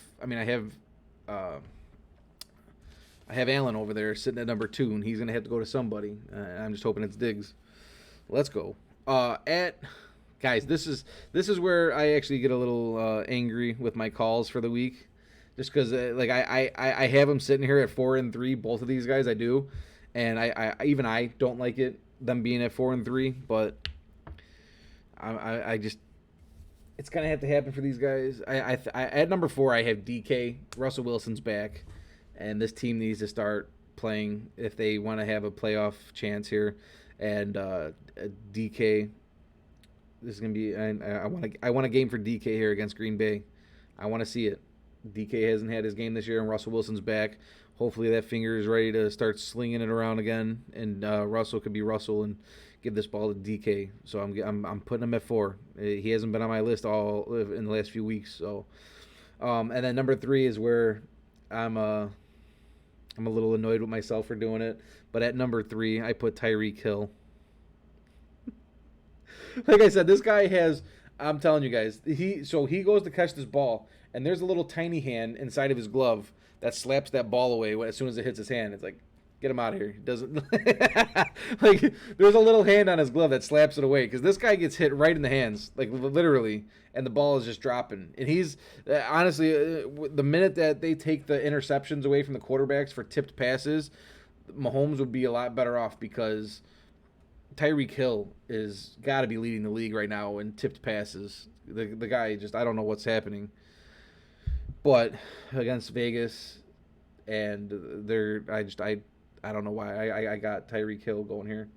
Allen over there sitting at number 2, and he's going to have to go to somebody. I'm just hoping it's Diggs. Let's go. Guys, this is where I actually get a little angry with my calls for the week, just because I have them sitting here at 4 and 3. Both of these guys I do, and I don't like them being at 4 and 3, but I just it's gonna have to happen for these guys. I at number 4 I have DK. Russell Wilson's back, and this team needs to start playing if they want to have a playoff chance here, and DK. This is gonna be. I want a game for DK here against Green Bay. I want to see it. DK hasn't had his game this year, and Russell Wilson's back. Hopefully that finger is ready to start slinging it around again, and Russell could be Russell and give this ball to DK. So I'm putting him at 4. He hasn't been on my list all in the last few weeks. So, and then number 3 is where I'm a little annoyed with myself for doing it. But at number 3, I put Tyreek Hill. Like I said, this guy has, I'm telling you guys, he goes to catch this ball, and there's a little tiny hand inside of his glove that slaps that ball away as soon as it hits his hand. It's like, get him out of here. He doesn't, like, there's a little hand on his glove that slaps it away, because this guy gets hit right in the hands, like literally, and the ball is just dropping. And he's, honestly, the minute that they take the interceptions away from the quarterbacks for tipped passes, Mahomes would be a lot better off, because Tyreek Hill is got to be leading the league right now in tipped passes. The guy just, I don't know what's happening. But against Vegas, and I don't know why I got Tyreek Hill going here.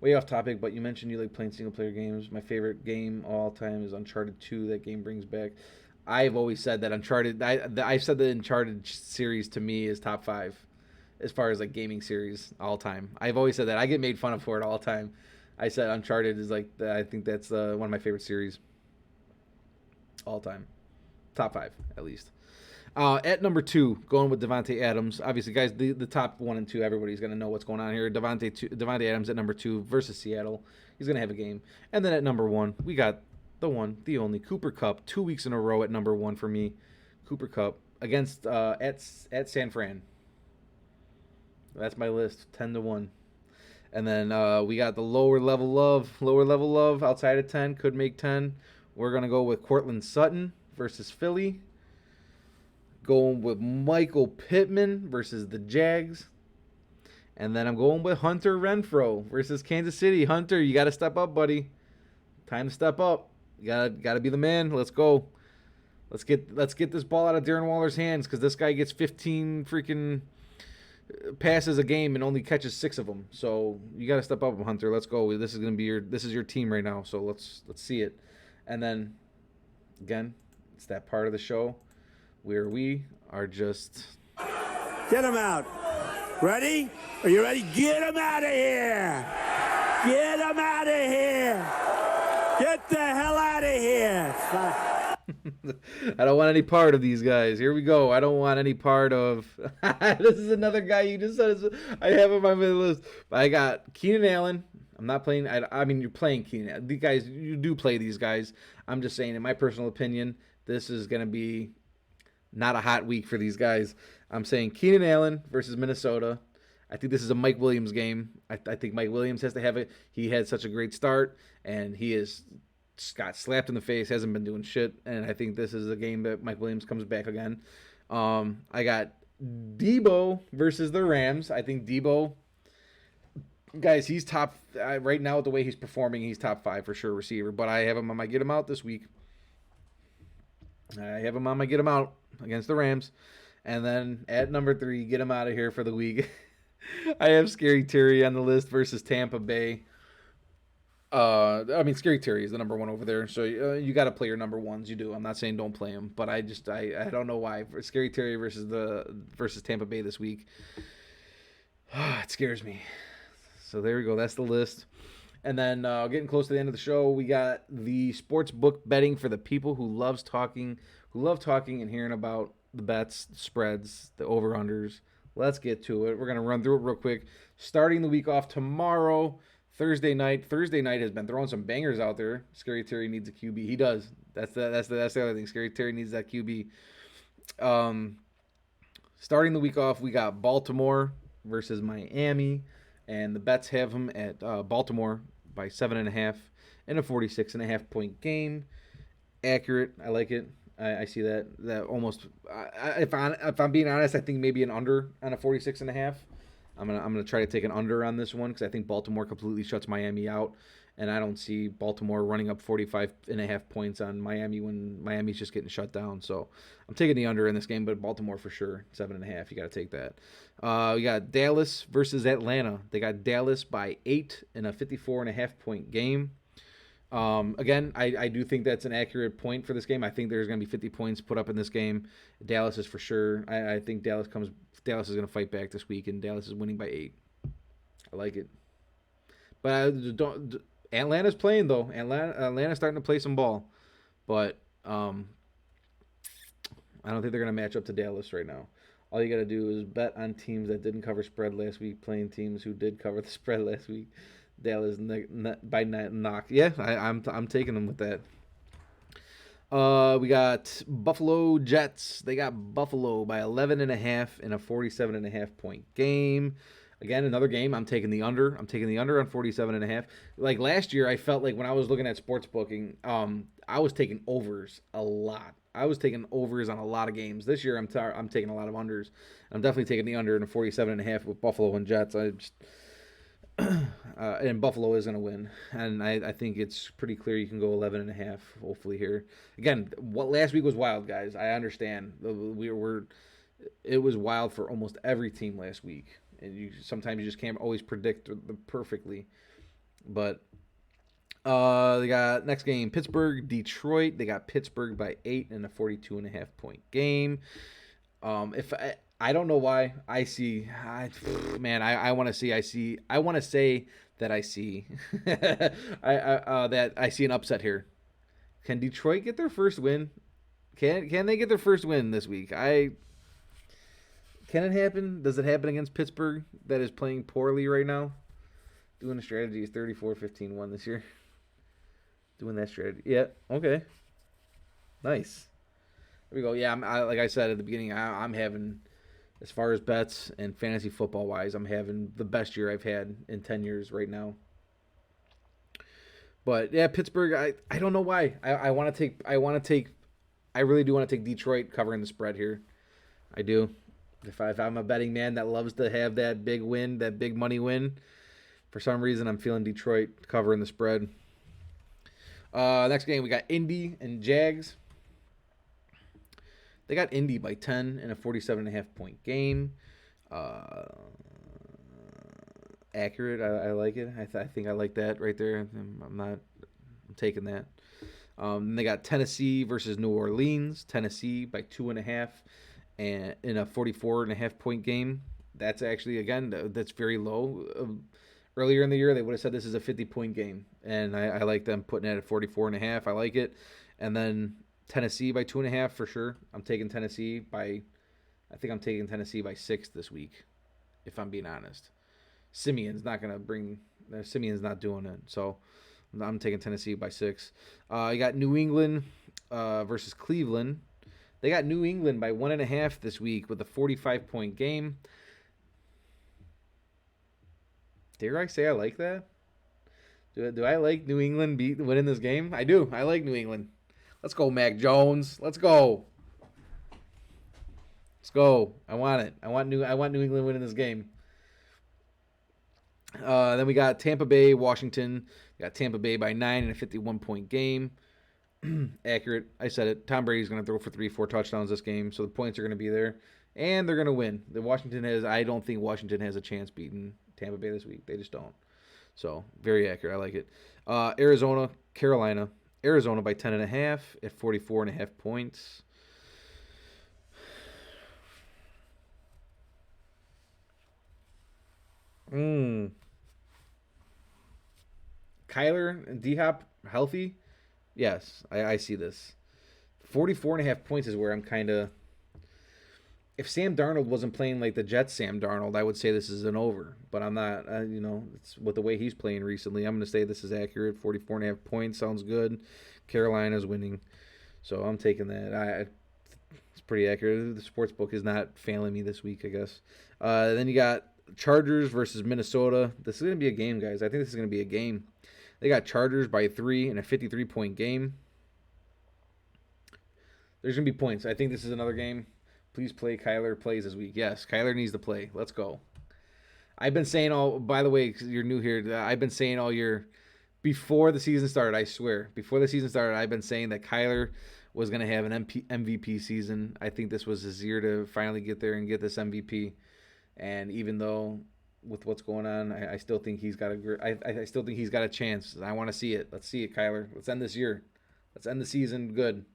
Way off topic, but you mentioned you like playing single player games. My favorite game all time is Uncharted 2. That game brings back. I've always said that Uncharted. I've said the Uncharted series to me is top 5. As far as like gaming series all time. I've always said that. I get made fun of for it all the time. I said Uncharted is like, I think that's one of my favorite series all time. Top 5, at least. At number 2, going with Devonte Adams. Obviously, guys, the top 1 and 2, everybody's going to know what's going on here. Devonte Adams at number 2 versus Seattle. He's going to have a game. And then at number 1, we got the one, the only, Cooper Kupp. 2 weeks in a row at number 1 for me. Cooper Kupp against at San Fran. That's my list, 10-1. And then we got the lower level love outside of 10, could make 10. We're going to go with Cortland Sutton versus Philly. Going with Michael Pittman versus the Jags. And then I'm going with Hunter Renfrow versus Kansas City. Hunter, you got to step up, buddy. Time to step up. You got to be the man. Let's go. Let's get this ball out of Darren Waller's hands, because this guy gets 15 freaking passes a game and only catches 6 of them. So you got to step up, Hunter. Let's go. This is your team right now. So let's see it. And then again, it's that part of the show where we are just get him out. Ready? Are you ready? Get him out of here. Get him out of here. Get the hell out of here. I don't want any part of these guys. Here we go. I don't want any part of. This is another guy you just said. I have him on my list. But I got Keenan Allen. I'm not playing. I mean, you're playing Keenan. These guys, you do play these guys. I'm just saying, in my personal opinion, this is going to be not a hot week for these guys. I'm saying Keenan Allen versus Minnesota. I think this is a Mike Williams game. I think Mike Williams has to have it. He had such a great start, and he is got slapped in the face, hasn't been doing shit, and I think this is a game that Mike Williams comes back again. I got Debo versus the Rams. I think Debo, guys, he's top right now with the way he's performing. He's top 5 for sure receiver, but I have him on my get him out this week. I have him on my get him out against the Rams, and then at number 3, get him out of here for the week. I have Scary Terry on the list versus Tampa Bay. I mean, Scary Terry is the number 1 over there, so you got to play your number 1s. You do. I'm not saying don't play him, but I don't know why. For Scary Terry versus Tampa Bay this week, it scares me. So there we go. That's the list. And then getting close to the end of the show, we got the sports book betting for the people who love talking and hearing about the bets, the spreads, the over-unders. Let's get to it. We're going to run through it real quick. Starting the week off tomorrow, Thursday night. Thursday night has been throwing some bangers out there. Scary Terry needs a QB. He does. That's the other thing. Scary Terry needs that QB. Starting the week off, we got Baltimore versus Miami, and the bets have them at Baltimore by 7.5 in a 46.5 point game. Accurate. I like it. I see that almost. If I'm being honest, I think maybe an under on a 46.5. I'm gonna try to take an under on this one because I think Baltimore completely shuts Miami out, and I don't see Baltimore running up 45.5 points on Miami when Miami's just getting shut down. So I'm taking the under in this game, but Baltimore for sure 7.5. You got to take that. We got Dallas versus Atlanta. They got Dallas by 8 in a 54.5 point game. Again, I do think that's an accurate point for this game. I think there's going to be 50 points put up in this game. Dallas is for sure. I think Dallas is going to fight back this week, and Dallas is winning by 8. I like it. But Atlanta's playing, though. Atlanta's starting to play some ball. But I don't think they're going to match up to Dallas right now. All you got to do is bet on teams that didn't cover spread last week, playing teams who did cover the spread last week. Dallas by knock. Yeah, I'm taking them with that. We got Buffalo Jets. They got Buffalo by 11.5 in a 47.5 point game. Again, another game. I'm taking the under. I'm taking the under on 47.5. Like last year, I felt like when I was looking at sports booking, I was taking overs a lot. I was taking overs on a lot of games. This year, I'm taking a lot of unders. I'm definitely taking the under in a 47.5 with Buffalo and Jets. And Buffalo is going to win, and I think it's pretty clear you can go 11.5 hopefully here. Again, what last week was wild, guys. I understand it was wild for almost every team last week, and sometimes you just can't always predict perfectly. But they got next game Pittsburgh Detroit. They got Pittsburgh by 8 in a 42.5 point game. I don't know why I want to see that I see that I see an upset here. Can Detroit get their first win? Can they get their first win this week? Can it happen? Does it happen against Pittsburgh that is playing poorly right now? Doing the strategy is 34-15-1 this year. Doing that strategy. Yeah, okay. Nice. There we go. Yeah, like I said at the beginning, I'm having, as far as bets and fantasy football wise, I'm having the best year I've had in 10 years right now. But yeah, Pittsburgh, I don't know why. I really do want to take Detroit covering the spread here. I do. If I'm a betting man that loves to have that big win, that big money win, for some reason I'm feeling Detroit covering the spread. Next game we got Indy and Jags. They got Indy by 10 in a 47.5 point game. Accurate. I like it. I think I like that right there. I'm taking that. They got Tennessee versus New Orleans. Tennessee by 2.5 and in a 44.5 point game. That's actually, again, that's very low. Earlier in the year, they would have said this is a 50-point game, and I like them putting it at 44.5. I like it. And then Tennessee by 2.5 for sure. I'm taking Tennessee by 6 this week, if I'm being honest. Simeon's not doing it, so I'm taking Tennessee by 6. You got New England versus Cleveland. They got New England by 1.5 this week with a 45-point game. Dare I say I like that? Do I like New England winning this game? I do. I like New England. Let's go, Mac Jones. Let's go. Let's go. I want it. I want New England winning this game. Then we got Tampa Bay, Washington. We got Tampa Bay by 9 in a 51-point game. Accurate. I said it. Tom Brady's going to throw for 3-4 touchdowns this game, so the points are going to be there, and they're going to win. I don't think Washington has a chance beating Tampa Bay this week. They just don't. So, very accurate. I like it. Arizona, Carolina. Arizona by 10.5 at 44.5 points. Kyler and D-Hop healthy, yes, I see this. 44.5 points is where I'm kind of... If Sam Darnold wasn't playing like the Jets Sam Darnold, I would say this is an over. But I'm not, it's with the way he's playing recently. I'm going to say this is accurate. 44.5 points sounds good. Carolina's winning. So I'm taking that. It's pretty accurate. The sports book is not failing me this week, I guess. Then you got Chargers versus Minnesota. This is going to be a game, guys. I think this is going to be a game. They got Chargers by 3 in a 53-point game. There's going to be points. I think this is another game. Please play. Kyler plays this week. Yes, Kyler needs to play. Let's go. I've been saying by the way, 'cause you're new here, I've been saying all year, before the season started, I swear, before the season started, I've been saying that Kyler was going to have an MVP season. I think this was his year to finally get there and get this MVP. And even though with what's going on, I still think he's got I still think he's got a chance. I want to see it. Let's see it, Kyler. Let's end this year. Let's end the season good.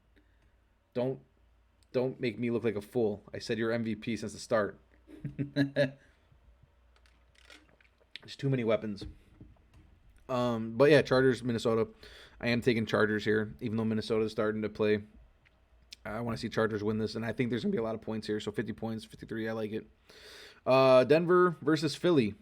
Don't make me look like a fool. I said you're MVP since the start. There's too many weapons. But yeah, Chargers, Minnesota. I am taking Chargers here, even though Minnesota's starting to play. I want to see Chargers win this, and I think there's going to be a lot of points here. So 50 points, 53, I like it. Denver versus Philly.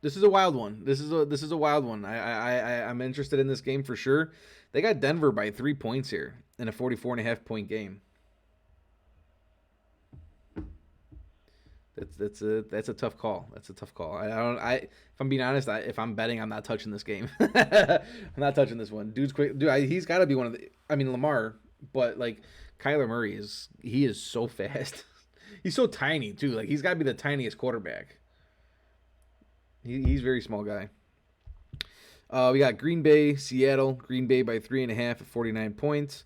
This is a wild one. This is a wild one. I'm interested in this game for sure. They got Denver by 3 points here in a 44.5 point game. That's a tough call. That's a tough call. If I'm being honest, if I'm betting, I'm not touching this game. I'm not touching this one. Dude's quick. Dude, he's got to be one of the. I mean Lamar, but like Kyler Murray is so fast. He's so tiny too. Like he's got to be the tiniest quarterback. He's a very small guy. We got Green Bay, Seattle. Green Bay by 3.5 at 49 points.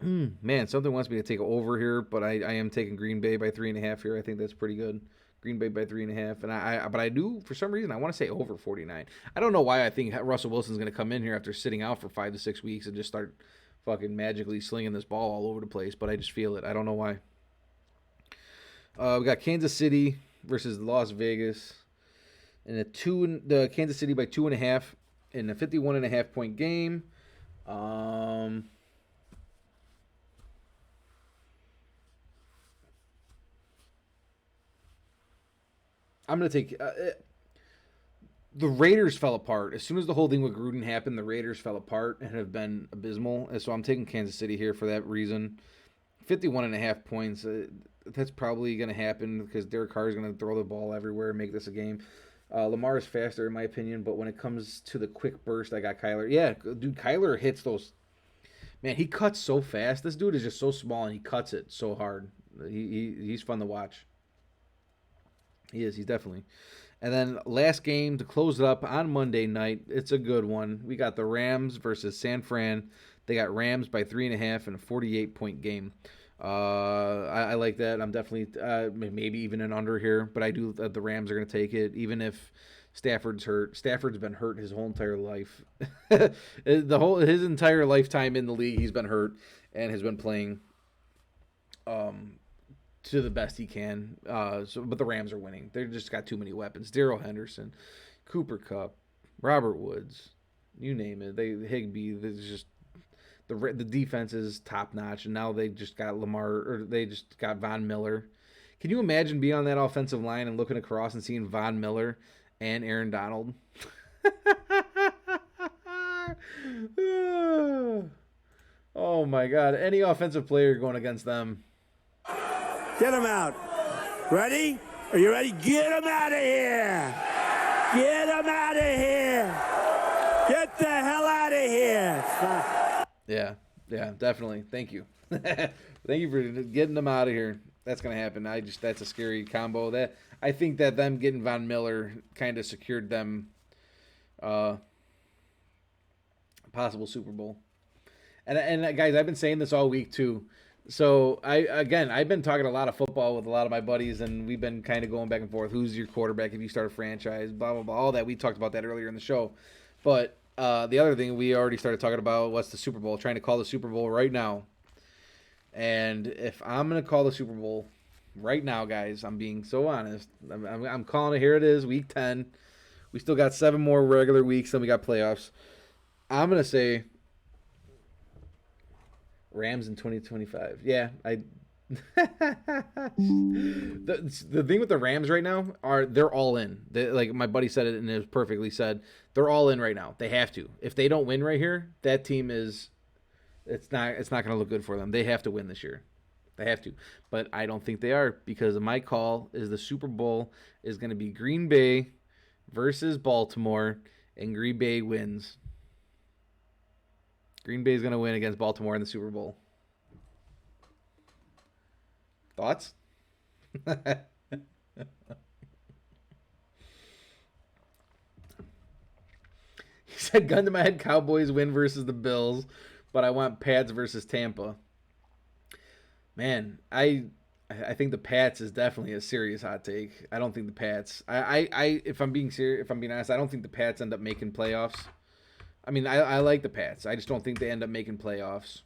Man, something wants me to take over here, but I am taking Green Bay by 3.5 here. I think that's pretty good. Green Bay by 3.5, and but I do for some reason I want to say over 49. I don't know why I think Russell Wilson's going to come in here after sitting out for 5 to 6 weeks and just start fucking magically slinging this ball all over the place. But I just feel it. I don't know why. We got Kansas City versus Las Vegas, and the Kansas City by 2.5 in a 51.5 point game. I'm going to take... the Raiders fell apart. As soon as the whole thing with Gruden happened, the Raiders fell apart and have been abysmal. And so I'm taking Kansas City here for that reason. 51.5 points. That's probably going to happen because Derek Carr is going to throw the ball everywhere and make this a game. Lamar is faster, in my opinion, but when it comes to the quick burst, I got Kyler. Yeah, dude, Kyler hits those... Man, he cuts so fast. This dude is just so small, and he cuts it so hard. He's fun to watch. He is. He's definitely. And then last game to close it up on Monday night. It's a good one. We got the Rams versus San Fran. They got Rams by 3.5 in a 48-point game. I like that. I'm definitely maybe even an under here, but I do. The Rams are going to take it, even if Stafford's hurt. Stafford's been hurt his whole entire life. His entire lifetime in the league, he's been hurt and has been playing to the best he can. But the Rams are winning. They just got too many weapons. Darryl Henderson, Cooper Kupp, Robert Woods, you name it. Higbee. There's just the defense is top notch, and now they just got they just got Von Miller. Can you imagine being on that offensive line and looking across and seeing Von Miller and Aaron Donald? Oh my God! Any offensive player going against them. Get him out. Ready? Are you ready? Get him out of here. Get him out of here. Get the hell out of here. Yeah, definitely. Thank you. Thank you for getting them out of here. That's going to happen. That's a scary combo. That I think that them getting Von Miller kind of secured them possible Super Bowl. And guys, I've been saying this all week too. So I've been talking a lot of football with a lot of my buddies, and we've been kind of going back and forth. Who's your quarterback if you start a franchise? Blah blah blah. All that we talked about that earlier in the show. But the other thing we already started talking about was the Super Bowl. Trying to call the Super Bowl right now. And if I'm gonna call the Super Bowl right now, guys, I'm being so honest. I'm calling it. Here it is, Week 10. We still got 7 more regular weeks, then we got playoffs. I'm going to say Rams in 2025. Yeah, the thing with the Rams right now they're all in. Like my buddy said it, and it was perfectly said. They're all in right now. They have to. If they don't win right here, that team is it's not going to look good for them. They have to win this year. They have to. But I don't think they are, because my call is the Super Bowl is going to be Green Bay versus Baltimore, and Green Bay wins. Green Bay is going to win against Baltimore in the Super Bowl. Thoughts? He said, gun to my head, Cowboys win versus the Bills, but I want Pats versus Tampa. Man, I think the Pats is definitely a serious hot take. I don't think the Pats. If I'm being honest, I don't think the Pats end up making playoffs. I mean, I like the Pats. I just don't think they end up making playoffs.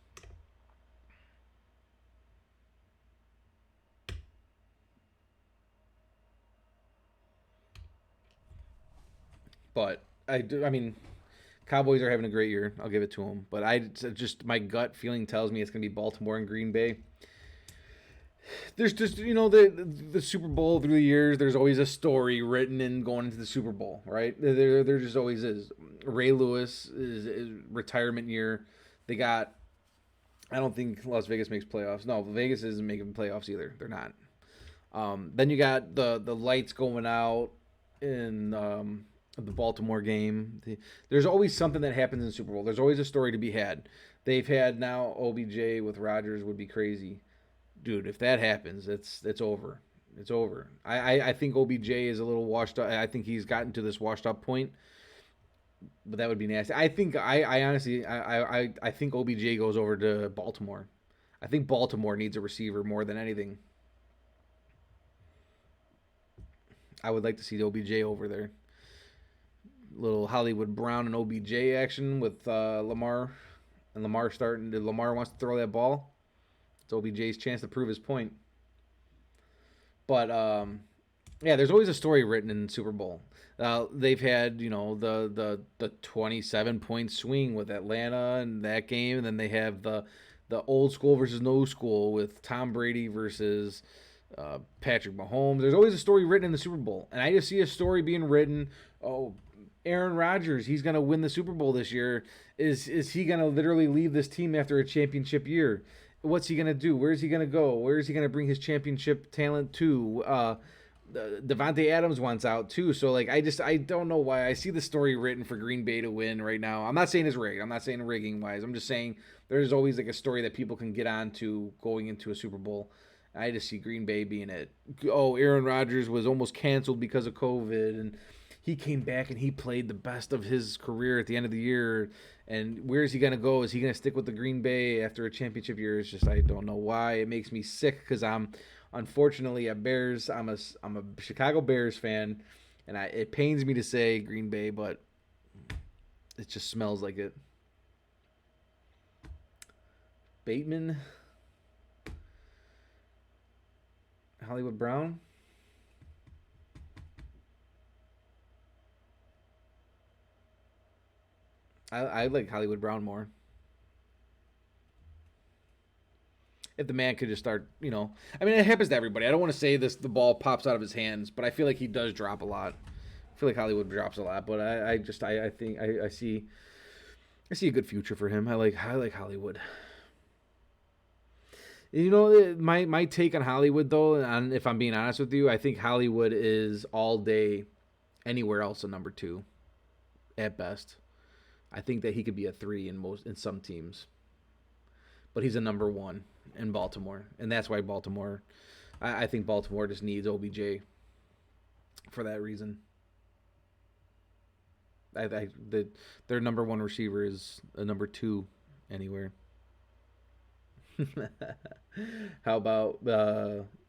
But I mean, Cowboys are having a great year. I'll give it to them. But my gut feeling tells me it's going to be Baltimore and Green Bay. There's just, the Super Bowl through the years, there's always a story written in going into the Super Bowl, right? There just always is. Ray Lewis is retirement year. They got, I don't think Las Vegas makes playoffs. No, Vegas isn't making playoffs either. They're not. Then you got the lights going out in the Baltimore game. There's always something that happens in the Super Bowl. There's always a story to be had. They've had now OBJ with Rodgers would be crazy. Dude, if that happens, it's over. It's over. I think OBJ is a little washed up. I think he's gotten to this washed up point, but that would be nasty. I think I honestly I think OBJ goes over to Baltimore. I think Baltimore needs a receiver more than anything. I would like to see the OBJ over there. Little Hollywood Brown and OBJ action with Lamar, and Lamar wants to throw that ball. It's OBJ's chance to prove his point. But yeah, there's always a story written in the Super Bowl. They've had the 27-point swing with Atlanta in that game, and then they have the old school versus no school with Tom Brady versus Patrick Mahomes. There's always a story written in the Super Bowl, and I just see a story being written. Oh, Aaron Rodgers, he's gonna win the Super Bowl this year. Is he gonna literally leave this team after a championship year? What's he going to do? Where is he going to go? Where is he going to bring his championship talent to? Devonte Adams wants out too. So, I don't know why. I see the story written for Green Bay to win right now. I'm not saying it's rigged. I'm not saying rigging-wise. I'm just saying there's always a story that people can get on to going into a Super Bowl. I just see Green Bay being it. Oh, Aaron Rodgers was almost canceled because of COVID, and he came back and he played the best of his career at the end of the year. And where is he going to go? Is he going to stick with the Green Bay after a championship year? It's just, I don't know why. It makes me sick because I'm unfortunately I'm a Chicago Bears fan, and it pains me to say Green Bay, but it just smells like it. Bateman, Hollywood Brown. I like Hollywood Brown more. If the man could just start, I mean, it happens to everybody. I don't want to say the ball pops out of his hands, but I feel like he does drop a lot. I feel like Hollywood drops a lot, but I think I see a good future for him. I like Hollywood. My take on Hollywood, though, and if I'm being honest with you, I think Hollywood is all day anywhere else a number 2 at best. I think that he could be a 3 in some teams, but he's a number 1 in Baltimore, and that's why Baltimore. I think Baltimore just needs OBJ for that reason. Their number 1 receiver is a number 2 anywhere. How about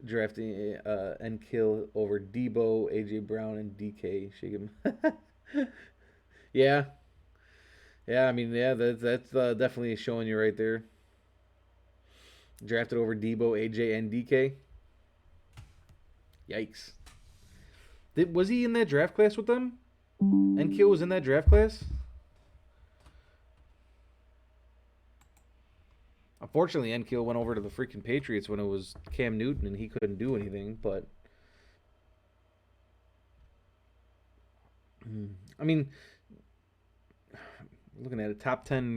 drafting and kill over Debo, AJ Brown, and DK? Shake him. Yeah. Yeah, I mean, yeah, that's definitely showing you right there. Drafted over Debo, AJ, and DK. Yikes. Was he in that draft class with them? Enkeel was in that draft class? Unfortunately, Enkeel went over to the freaking Patriots when it was Cam Newton and he couldn't do anything, but I mean, looking at a top 10